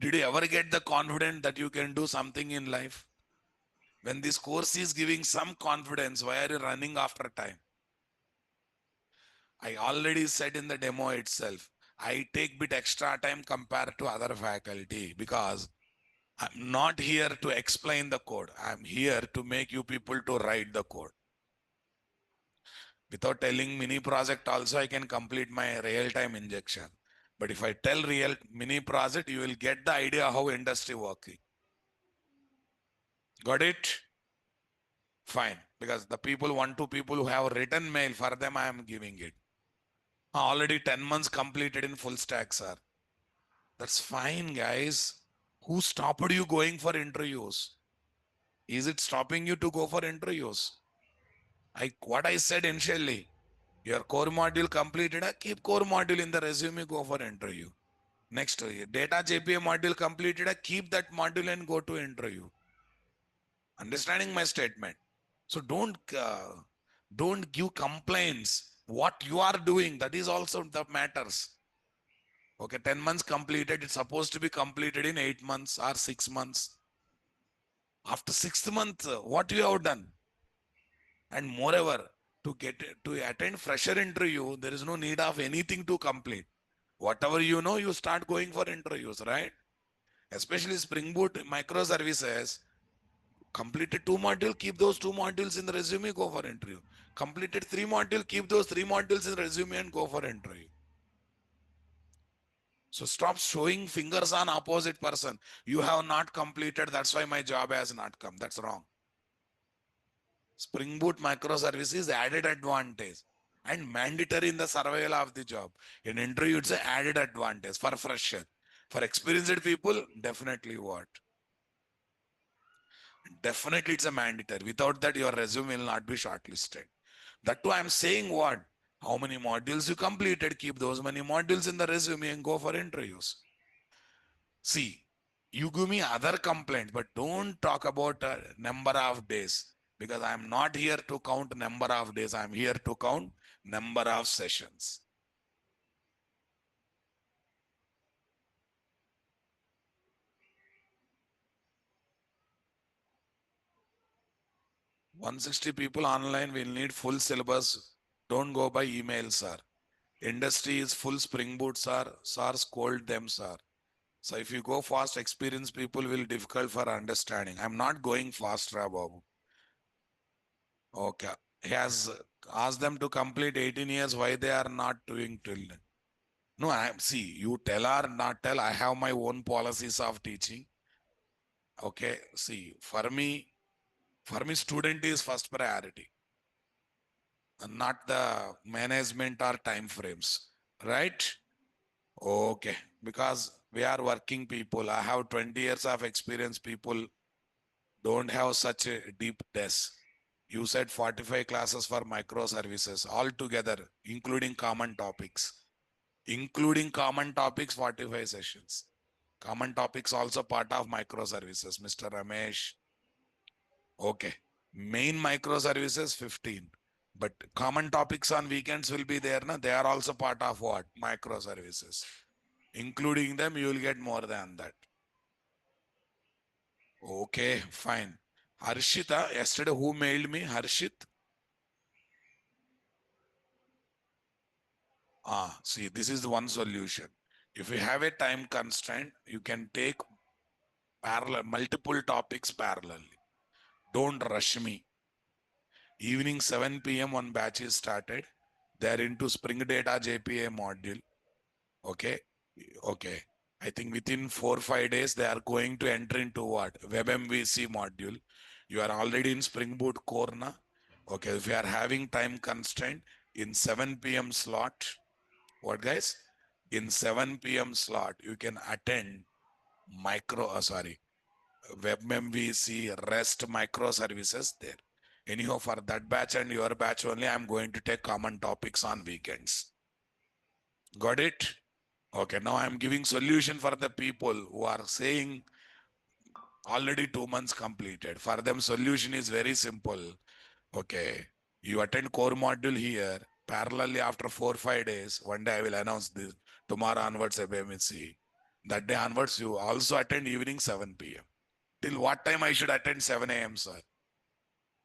Did you ever get the confidence that you can do something in life? When this course is giving some confidence, why are you running after time? I already said in the demo itself, I take bit extra time compared to other faculty because I'm not here to explain the code. I'm here to make you people to write the code. Without telling mini project also, I can complete my real-time injection. But if I tell real mini project, you will get the idea how industry working. Got it? Fine. Because the people, 1, 2 people who have written mail, for them I am giving it. Already 10 months completed in full stack, sir. That's fine, guys. Who stopped you going for interviews? Is it stopping you to go for interviews? What I said initially, your core module completed, keep core module in the resume, go for interview. Next, data JPA module completed, keep that module and go to interview. Understanding my statement? So don't give complaints. What you are doing, that is also the matters. Okay, 10 months completed, it's supposed to be completed in 8 months or 6 months. After 6th month, what you have done? And moreover, to attend fresher interview, there is no need of anything to complete. Whatever you know, you start going for interviews, right? Especially Spring Boot microservices. Completed 2 modules, keep those 2 modules in the resume, go for interview. Completed 3 modules, keep those 3 modules in the resume and go for interview. So stop showing fingers on opposite person. You have not completed, that's why my job has not come. That's wrong. Spring Boot microservice is added advantage and mandatory in the survival of the job. In interview, it's an added advantage for fresher. For experienced people, definitely what? Definitely it's a mandatory. Without that, your resume will not be shortlisted. That too, I'm saying what? How many modules you completed, keep those many modules in the resume and go for interviews. See, you give me other complaints, but don't talk about number of days because I'm not here to count number of days. I'm here to count number of sessions. $160 people online will need full syllabus. Don't go by email, sir. Industry is full Spring Boot, sir. Sir, scold them, sir. So if you go fast, experienced people will difficult for understanding. I'm not going fast, Babu. Okay. He has asked them to complete 18 years. Why they are not doing till? No, see, you tell or not tell, I have my own policies of teaching. Okay. See, for me, student is first priority, and not the management or time frames. Right? Okay. Because we are working people. I have 20 years of experience. People don't have such a deep desk. You said 45 classes for microservices altogether, including common topics. Including common topics, 45 sessions. Common topics also part of microservices, Mr. Ramesh. Okay. Main microservices, 15. But common topics on weekends will be there. Na? They are also part of what? Microservices. Including them, you will get more than that. Okay, fine. Harshita, yesterday who mailed me? Harshit? See, this is the one solution. If you have a time constraint, you can take parallel, multiple topics parallelly. Don't rush me. Evening 7 p.m. one batch is started. They're into Spring Data JPA module. Okay. Okay. I think within 4 or 5 days, they are going to enter into what? WebMVC module. You are already in Spring Boot core na? Okay. If you are having time constraint in 7 p.m. slot, what guys? In 7 p.m. slot, you can attend WebMVC REST microservices there. Anyhow, for that batch and your batch only, I'm going to take common topics on weekends. Got it? Okay, now I'm giving solution for the people who are saying already 2 months completed. For them, solution is very simple. Okay, you attend core module here. Parallelly, after 4 or 5 days, one day I will announce this. Tomorrow onwards, WebMVC. That day onwards, you also attend evening 7 p.m. Till what time I should attend 7 a.m., sir?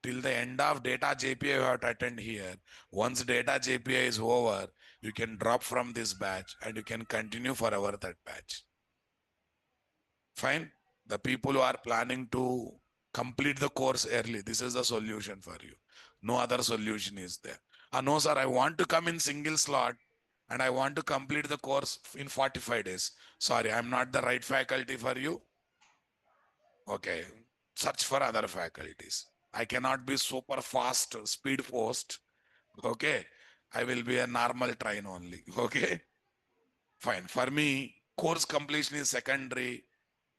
Till the end of data JPA you have to attend here. Once data JPA is over, you can drop from this batch and you can continue forever that batch. Fine. The people who are planning to complete the course early, this is the solution for you. No other solution is there. No, sir, I want to come in single slot and I want to complete the course in 45 days. Sorry, I'm not the right faculty for you. Okay. Search for other faculties. I cannot be super fast, speed post. Okay. I will be a normal train only. Okay. Fine. For me, course completion is secondary.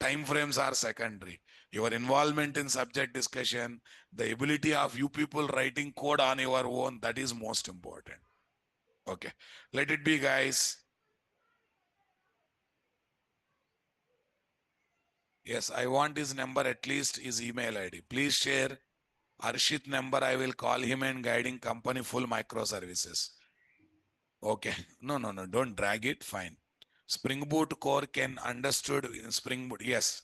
Time frames are secondary. Your involvement in subject discussion, the ability of you people writing code on your own, that is most important. Okay. Let it be, guys. Yes, I want his number, at least his email ID. Please share Arshit number. I will call him and guiding company full microservices. Okay. No, no, no. Don't drag it. Fine. Spring Boot core can understood in Spring Boot. Yes.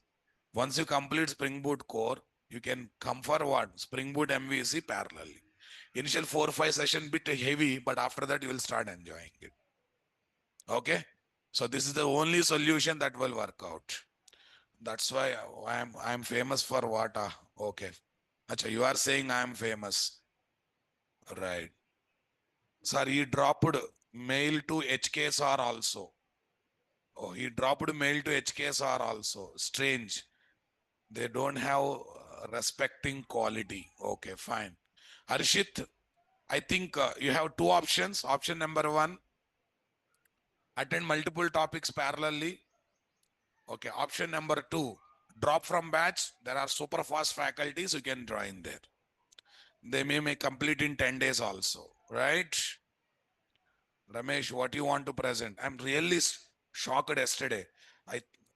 Once you complete Spring Boot core, you can come for what? Spring Boot MVC parallelly. Initial 4 or 5 session bit heavy, but after that you will start enjoying it. Okay. So this is the only solution that will work out. That's why I'm famous for what? Okay. Achha, you are saying I'm famous. Right. Sir, he dropped mail to HKSR also. Oh, he dropped mail to HKSR also. Strange. They don't have respecting quality. Okay, fine. Harshit, I think you have two options. Option number one, attend multiple topics parallelly. Okay, option number two, drop from batch. There are super fast faculties. You can join there. They may complete in 10 days also, right? Ramesh, what you want to present? I'm really shocked yesterday.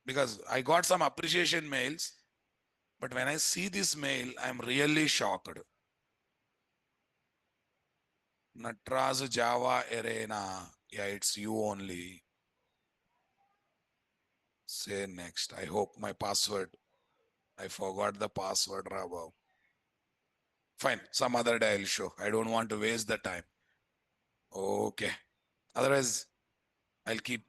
Because I got some appreciation mails, but when I see this mail, I'm really shocked. Natraz Java Arena. Yeah, it's you only. Say next. I hope my password. I forgot the password, Rabo. Fine. Some other day I'll show. I don't want to waste the time. Okay. Otherwise, I'll keep.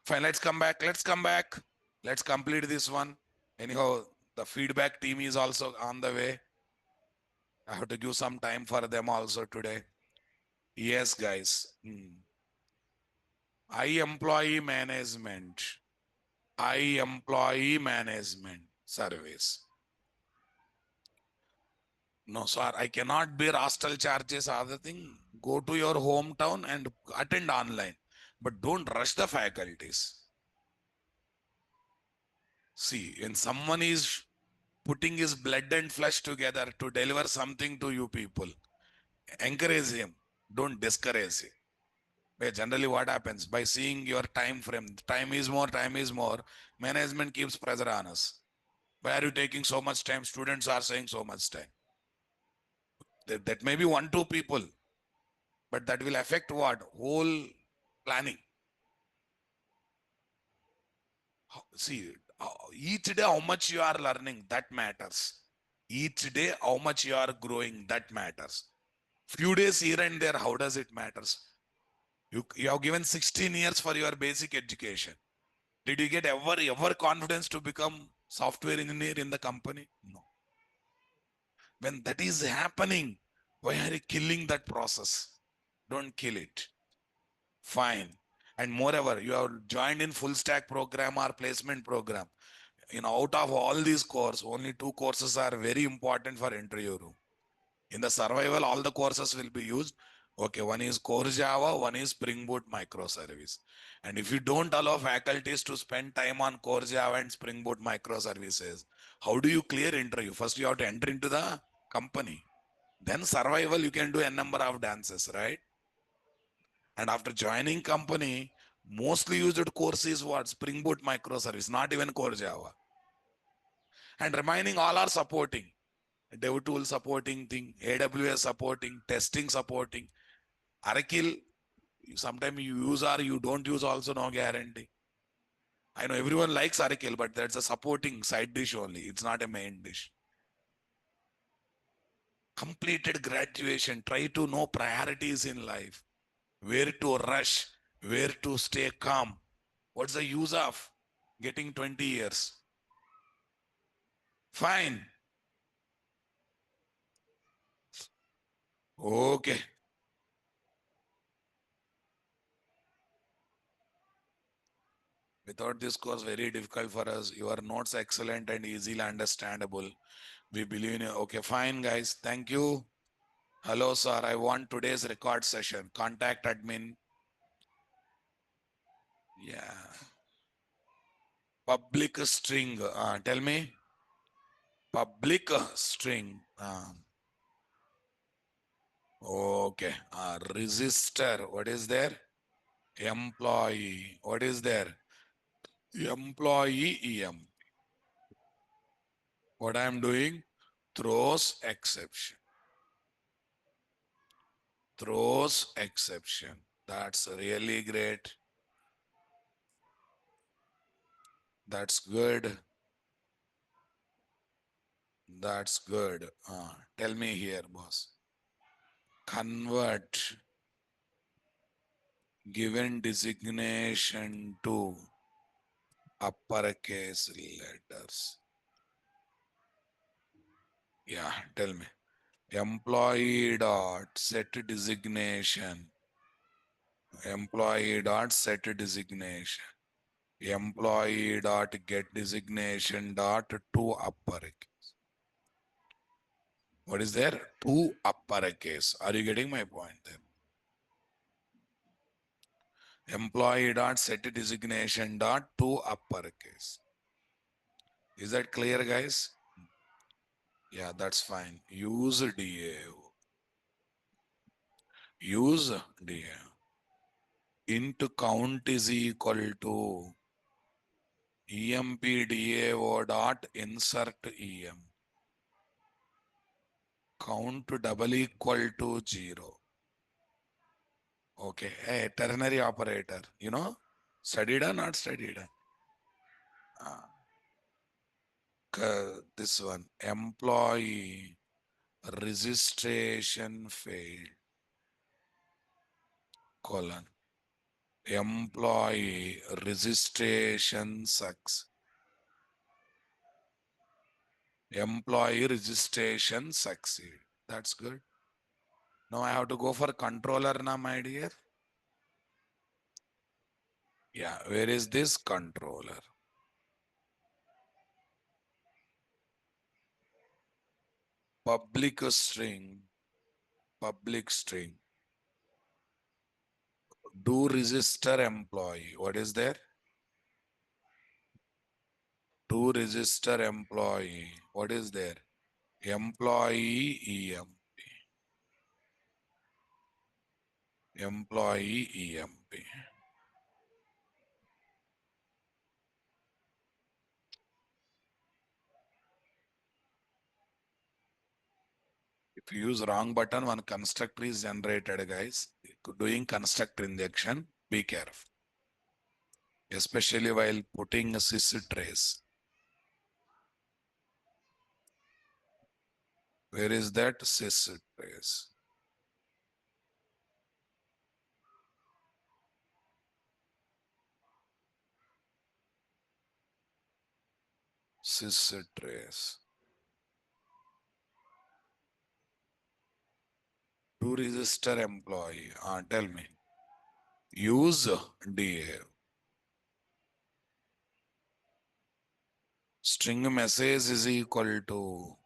Fine. Let's come back. Let's come back. Let's complete this one. Anyhow, the feedback team is also on the way. I have to give some time for them also today. Yes, guys. Employee management. Employee management service. No, sir, I cannot bear hostel charges. Other thing, go to your hometown and attend online. But don't rush the faculties. See, when someone is putting his blood and flesh together to deliver something to you people. Encourage him. Don't discourage him. But generally what happens? By seeing your time frame, time is more, management keeps pressure on us. Why are you taking so much time? Students are saying so much time. That may be 1, 2 people, but that will affect what? Whole planning. See, each day how much you are learning, that matters. Each day how much you are growing, that matters. Few days here and there, how does it matters? You have given 16 years for your basic education. Did you get ever confidence to become software engineer in the company? No. When that is happening, why are you killing that process? Don't kill it. Fine. And moreover, you have joined in full stack program or placement program. Out of all these courses, only 2 courses are very important for interview room. In the survival, all the courses will be used. Okay, one is core Java, one is Spring Boot microservice. And if you don't allow faculties to spend time on core Java and Spring Boot microservices, how do you clear interview? First, you have to enter into the company. Then survival, you can do a number of dances, right? And after joining company, mostly used course is what? Spring Boot microservice, not even core Java. And remaining all are supporting. DevTool supporting thing, AWS supporting, testing supporting. Oracle, sometimes you use or you don't use also, no guarantee. I know everyone likes Oracle, but that's a supporting side dish only. It's not a main dish. Completed graduation, try to know priorities in life. Where to rush, where to stay calm. What's the use of getting 20 years? Fine. Okay. Without this course, very difficult for us. Your notes excellent and easily understandable. We believe in you. Okay, fine, guys. Thank you. Hello, sir. I want today's record session. Contact admin. Yeah. Public string. Tell me. Public string. Okay. Register. What is there? Employee. What is there? Employee EM. What I am doing? Throws exception. Throws exception. That's really great. That's good. That's good. Tell me here, boss. Convert given designation to uppercase letters. Yeah, tell me. Employee dot set designation. Employee dot set designation. Employee dot get designation dot to uppercase. What is there? To uppercase. Are you getting my point there? Employee dot set designation dot to uppercase. Is that clear, guys? Yeah, that's fine. Use DAO. Use DAO. Int count is equal to empdao dot insert em. Count double equal to 0. Okay, a ternary operator. Studied or not studied? This one, employee registration failed, colon. Employee registration sucks. Employee registration succeed. That's good. Now I have to go for controller now, my dear. Yeah, where is this controller? Public string. Public string. Do register employee. What is there? To register employee. What is there? Employee EMP. Employee EMP. If you use wrong button, one constructor is generated, guys. Doing constructor injection, be careful. Especially while putting a sys trace. Where is that sys trace? Sys trace. To register employee. Tell me. Use DA. String message is equal to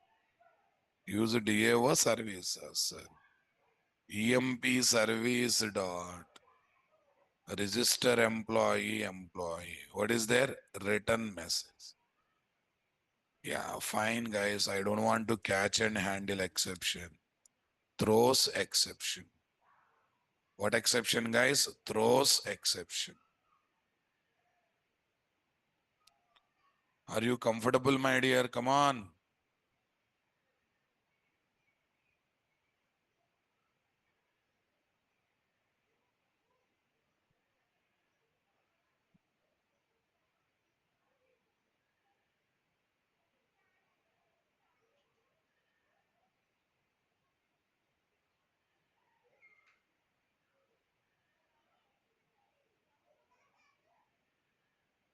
use DAO services. EMP service dot register employee. What is their return message? Yeah, fine, guys. I don't want to catch and handle exception. Throws exception. What exception, guys? Throws exception. Are you comfortable, my dear? Come on.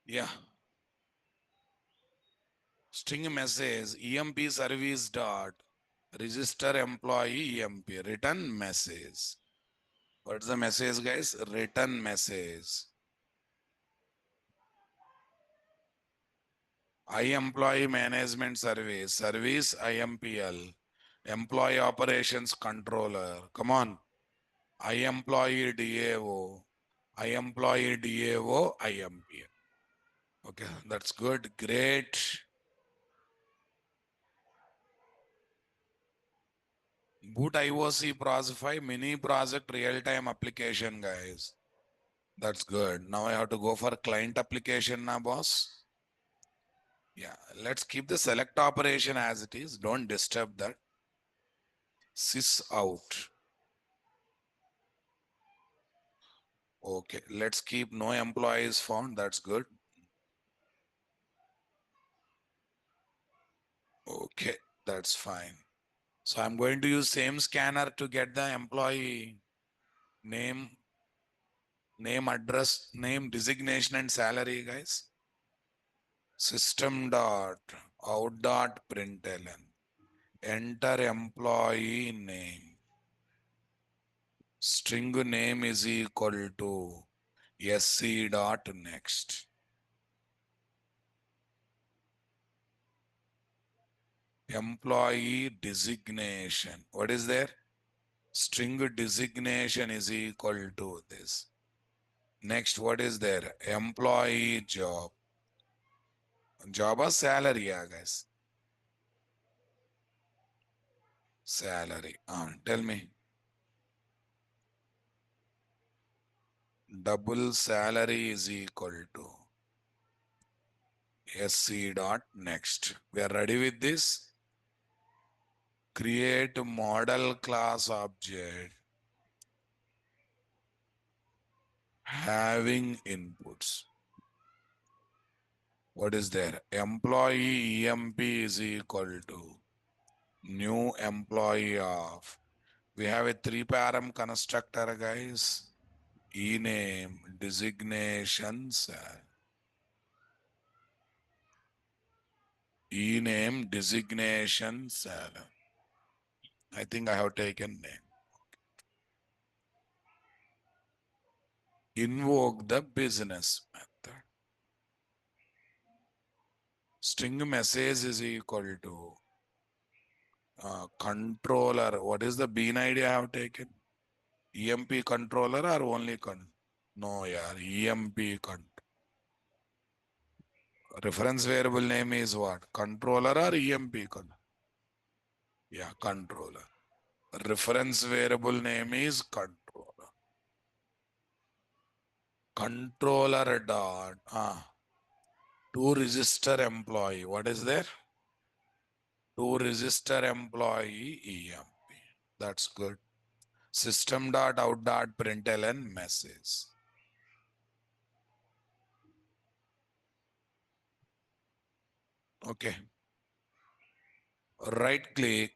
Yeah. String message EMP service dot register employee EMP return message. What's the message, guys? Return message. I employee management service IMPL, employee operations controller. Come on. I employee DAO, I employee DAO, IMPL. Okay, that's good. Great. Boot IOC Project 5 mini project real-time application, guys. That's good. Now I have to go for client application now, boss. Yeah, let's keep the select operation as it is. Don't disturb that. Sys out. Okay, let's keep no employees found. That's good. Okay, that's fine. So I'm going to use same scanner to get the employee name, address, name, designation, and salary, guys. System dot out dot println. Enter employee name. String name is equal to sc dot next. Employee designation. What is there? String designation is equal to this. Next, what is there? Employee job. Job or salary, yeah, guys. Salary. Tell me. Double salary is equal to sc dot next. We are ready with this. Create model class object having inputs. What is there? Employee EMP is equal to new employee of. We have a 3-param constructor, guys. E-name, designations, E-name, designations. I think I have taken name. Invoke the business method. String message is equal to controller. What is the bean ID I have taken? EMP controller or only No, yeah, EMP Reference variable name is what? Controller or EMP? Yeah, controller. Reference variable name is controller. Controller dot to register employee. What is there? To register employee EMP. That's good. System dot out dot println message. Okay. Right click,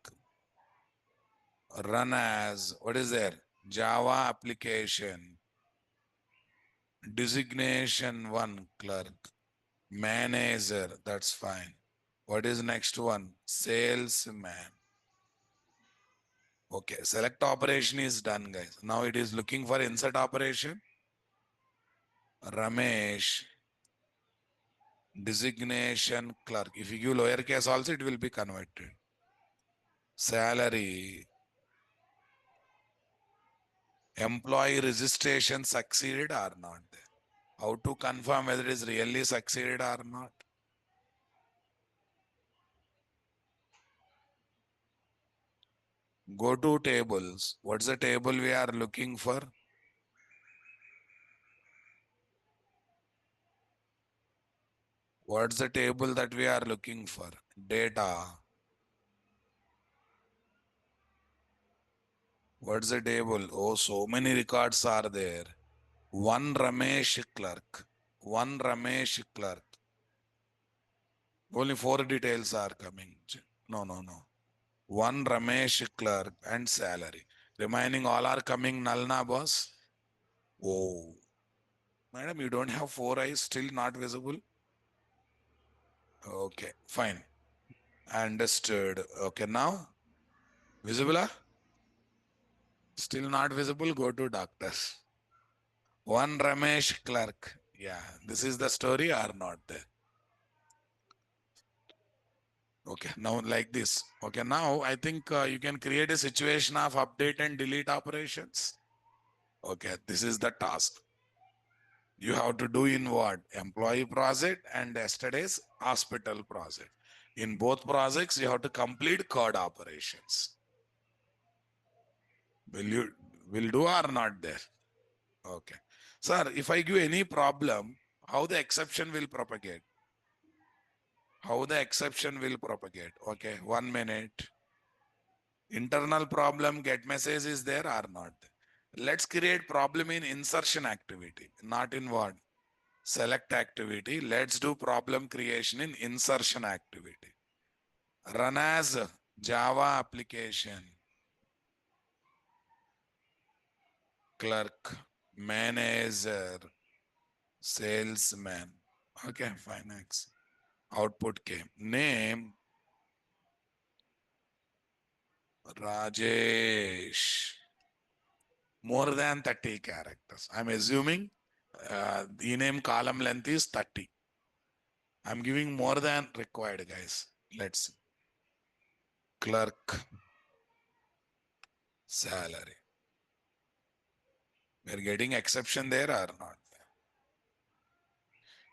run as, what is there? Java application, designation one clerk, manager, that's fine. What is next one? Salesman. Okay, select operation is done, guys. Now it is looking for insert operation. Ramesh, designation clerk. If you give lowercase also, it will be converted. Salary, employee registration succeeded or not there. How to confirm whether it is really succeeded or not? Go to tables. What's the table we are looking for? What's the table that we are looking for? Data. What's the table? Oh, so many records are there. One Ramesh clerk. One Ramesh clerk. Only 4 details are coming. No, no, no. One Ramesh clerk and salary. Remaining all are coming null na, boss? Oh. Madam, you don't have 4 eyes, still not visible? Okay, fine. Understood. Okay, now visible? Still not visible? Go to doctors. One Ramesh clerk. Yeah, this is the story or not there? Okay, now like this. Okay, now I think you can create a situation of update and delete operations. Okay, this is the task. You have to do in what? Employee project and yesterday's hospital project. In both projects, you have to complete code operations. Will do or not there? Okay. Sir, if I give any problem, how the exception will propagate? How the exception will propagate? Okay, 1 minute. Internal problem get message is there or not? Let's create problem in insertion activity, not in what? Select activity. Let's do problem creation in insertion activity. Run as Java application. Clerk, manager, salesman. Okay, fine, next. Output came. Name, Rajesh. More than 30 characters. I'm assuming the name column length is 30. I'm giving more than required, guys. Let's see. Clerk, salary. We're getting exception there or not?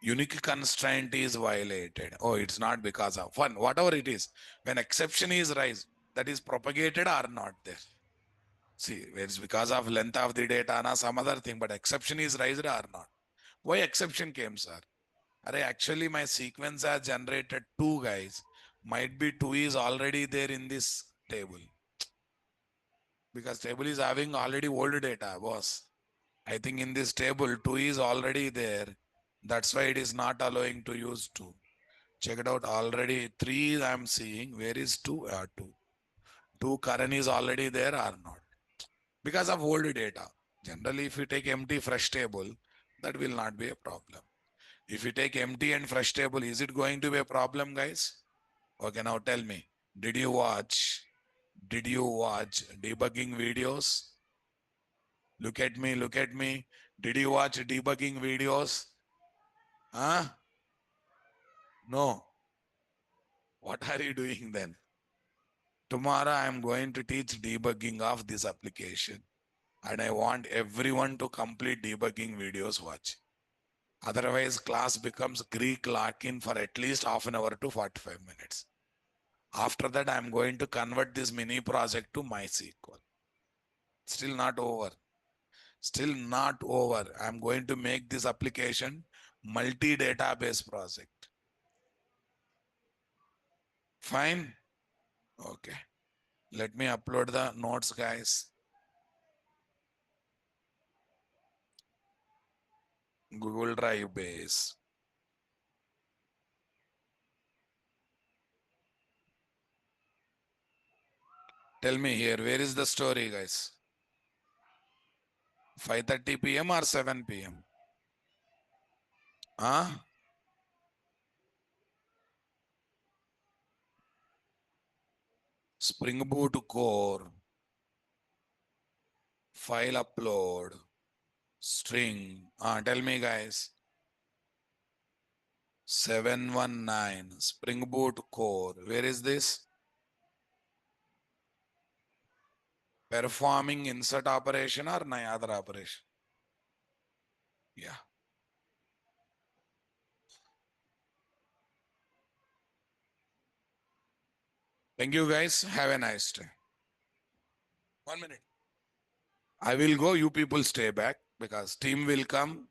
Unique constraint is violated. Oh, it's not because of one, whatever it is. When exception is raised, that is propagated or not there. See, it's because of length of the data or some other thing, but exception is raised or not. Why exception came, sir? Array, actually my sequence has generated 2, guys. Might be 2 is already there in this table. Because table is having already old data, boss. I think in this table 2 is already there. That's why it is not allowing to use 2. Check it out already. 3 I'm seeing. Where is 2? 2. 2 Karan is already there or not? Because of old data. Generally, if you take empty fresh table, that will not be a problem. If you take empty and fresh table, is it going to be a problem, guys? Okay, now tell me, did you watch debugging videos? Look at me, look at me. Did you watch debugging videos? Huh? No. What are you doing then? Tomorrow I am going to teach debugging of this application. And I want everyone to complete debugging videos watch. Otherwise, class becomes Greek lock-in for at least half an hour to 45 minutes. After that, I'm going to convert this mini project to MySQL. Still not over. Still not over. I'm going to make this application multi-database project. Fine. Okay. Let me upload the notes, guys. Google Drive base. Tell me here, where is the story, guys? 5:30 p.m. or 7 p.m.? Huh? Spring Boot core, file upload, string. Tell me, guys. 719 Spring Boot core. Where is this? Performing insert operation or any other operation? Yeah. Thank you, guys. Have a nice day. 1 minute. I will go. You people stay back because team will come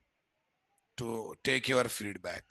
to take your feedback.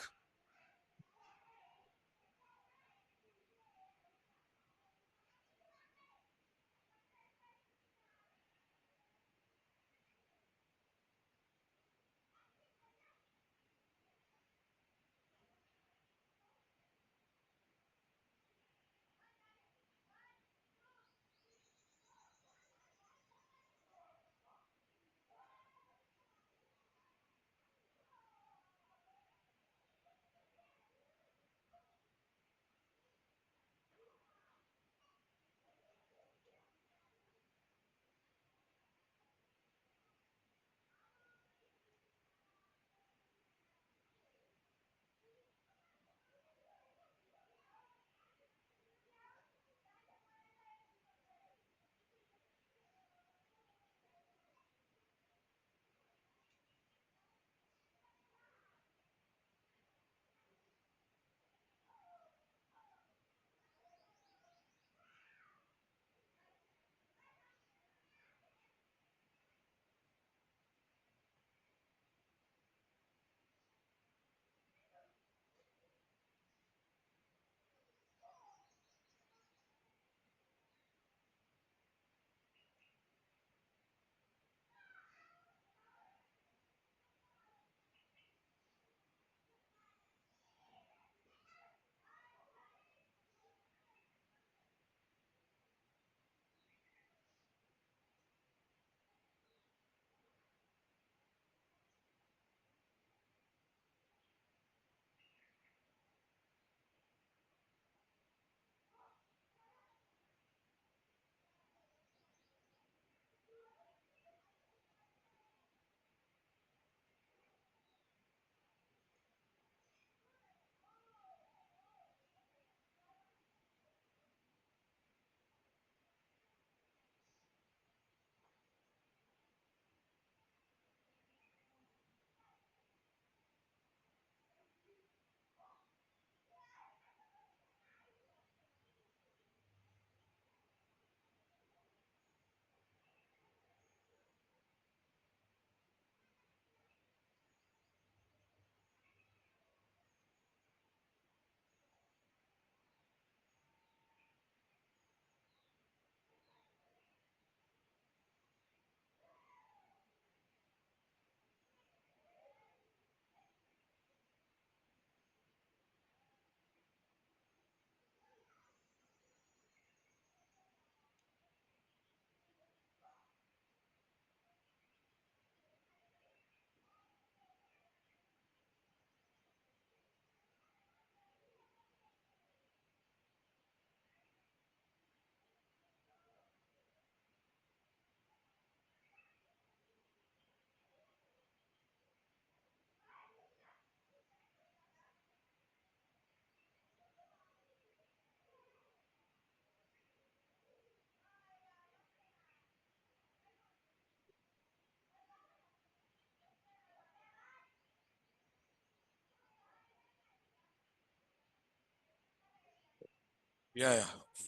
Yeah.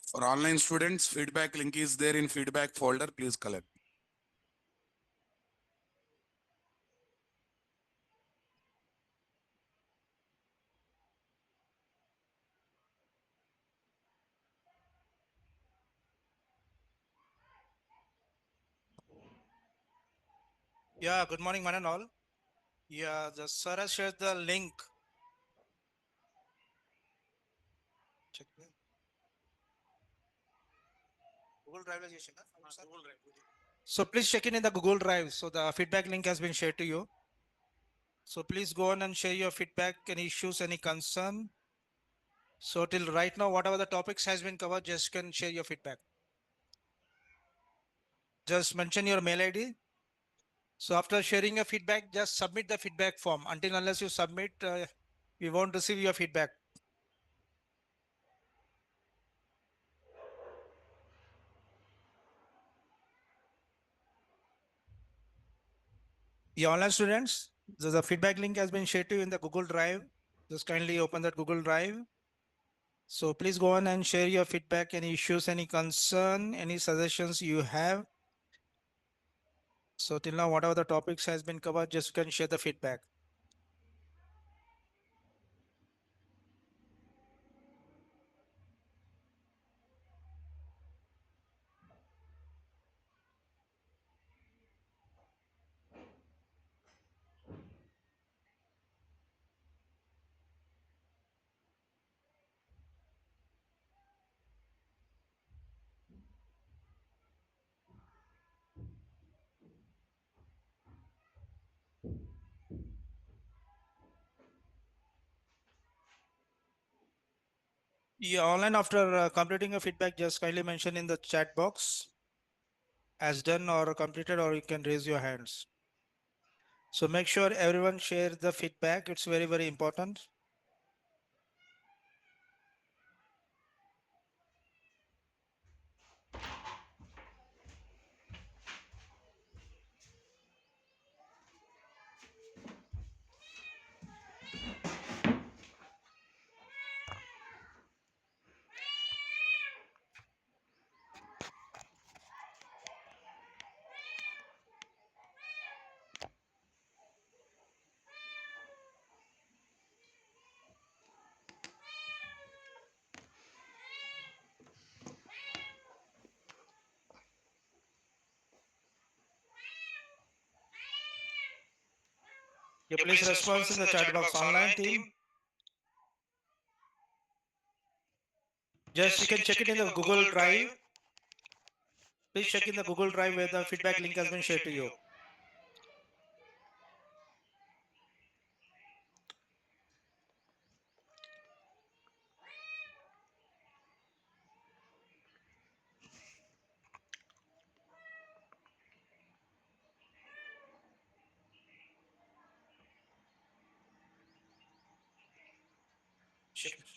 For online students, feedback link is there in feedback folder. Please collect. Yeah, good morning, one and all. Yeah, the sir has shared the link. Check it. Google Drive is shared, sir? Google Drive. So please check in the Google Drive. So the feedback link has been shared to you. So please go on and share your feedback, any issues, any concern. So till right now, whatever the topics has been covered, just can share your feedback. Just mention your mail ID. So after sharing your feedback, just submit the feedback form. Until unless you submit, we won't receive your feedback. The online students, the feedback link has been shared to you in the Google Drive. Just kindly open that Google Drive. So please go on and share your feedback, any issues, any concern, any suggestions you have. So till now, whatever the topics has been covered, just you can share the feedback. Yeah, online after completing a feedback, just kindly mention in the chat box as done or completed, or you can raise your hands. So make sure everyone share the feedback. It's very, very important. Yeah, please respond in the chat box online team. Just you can check it in the Google Drive. Please check in the Google Drive where the feedback link has been shared to you. Check.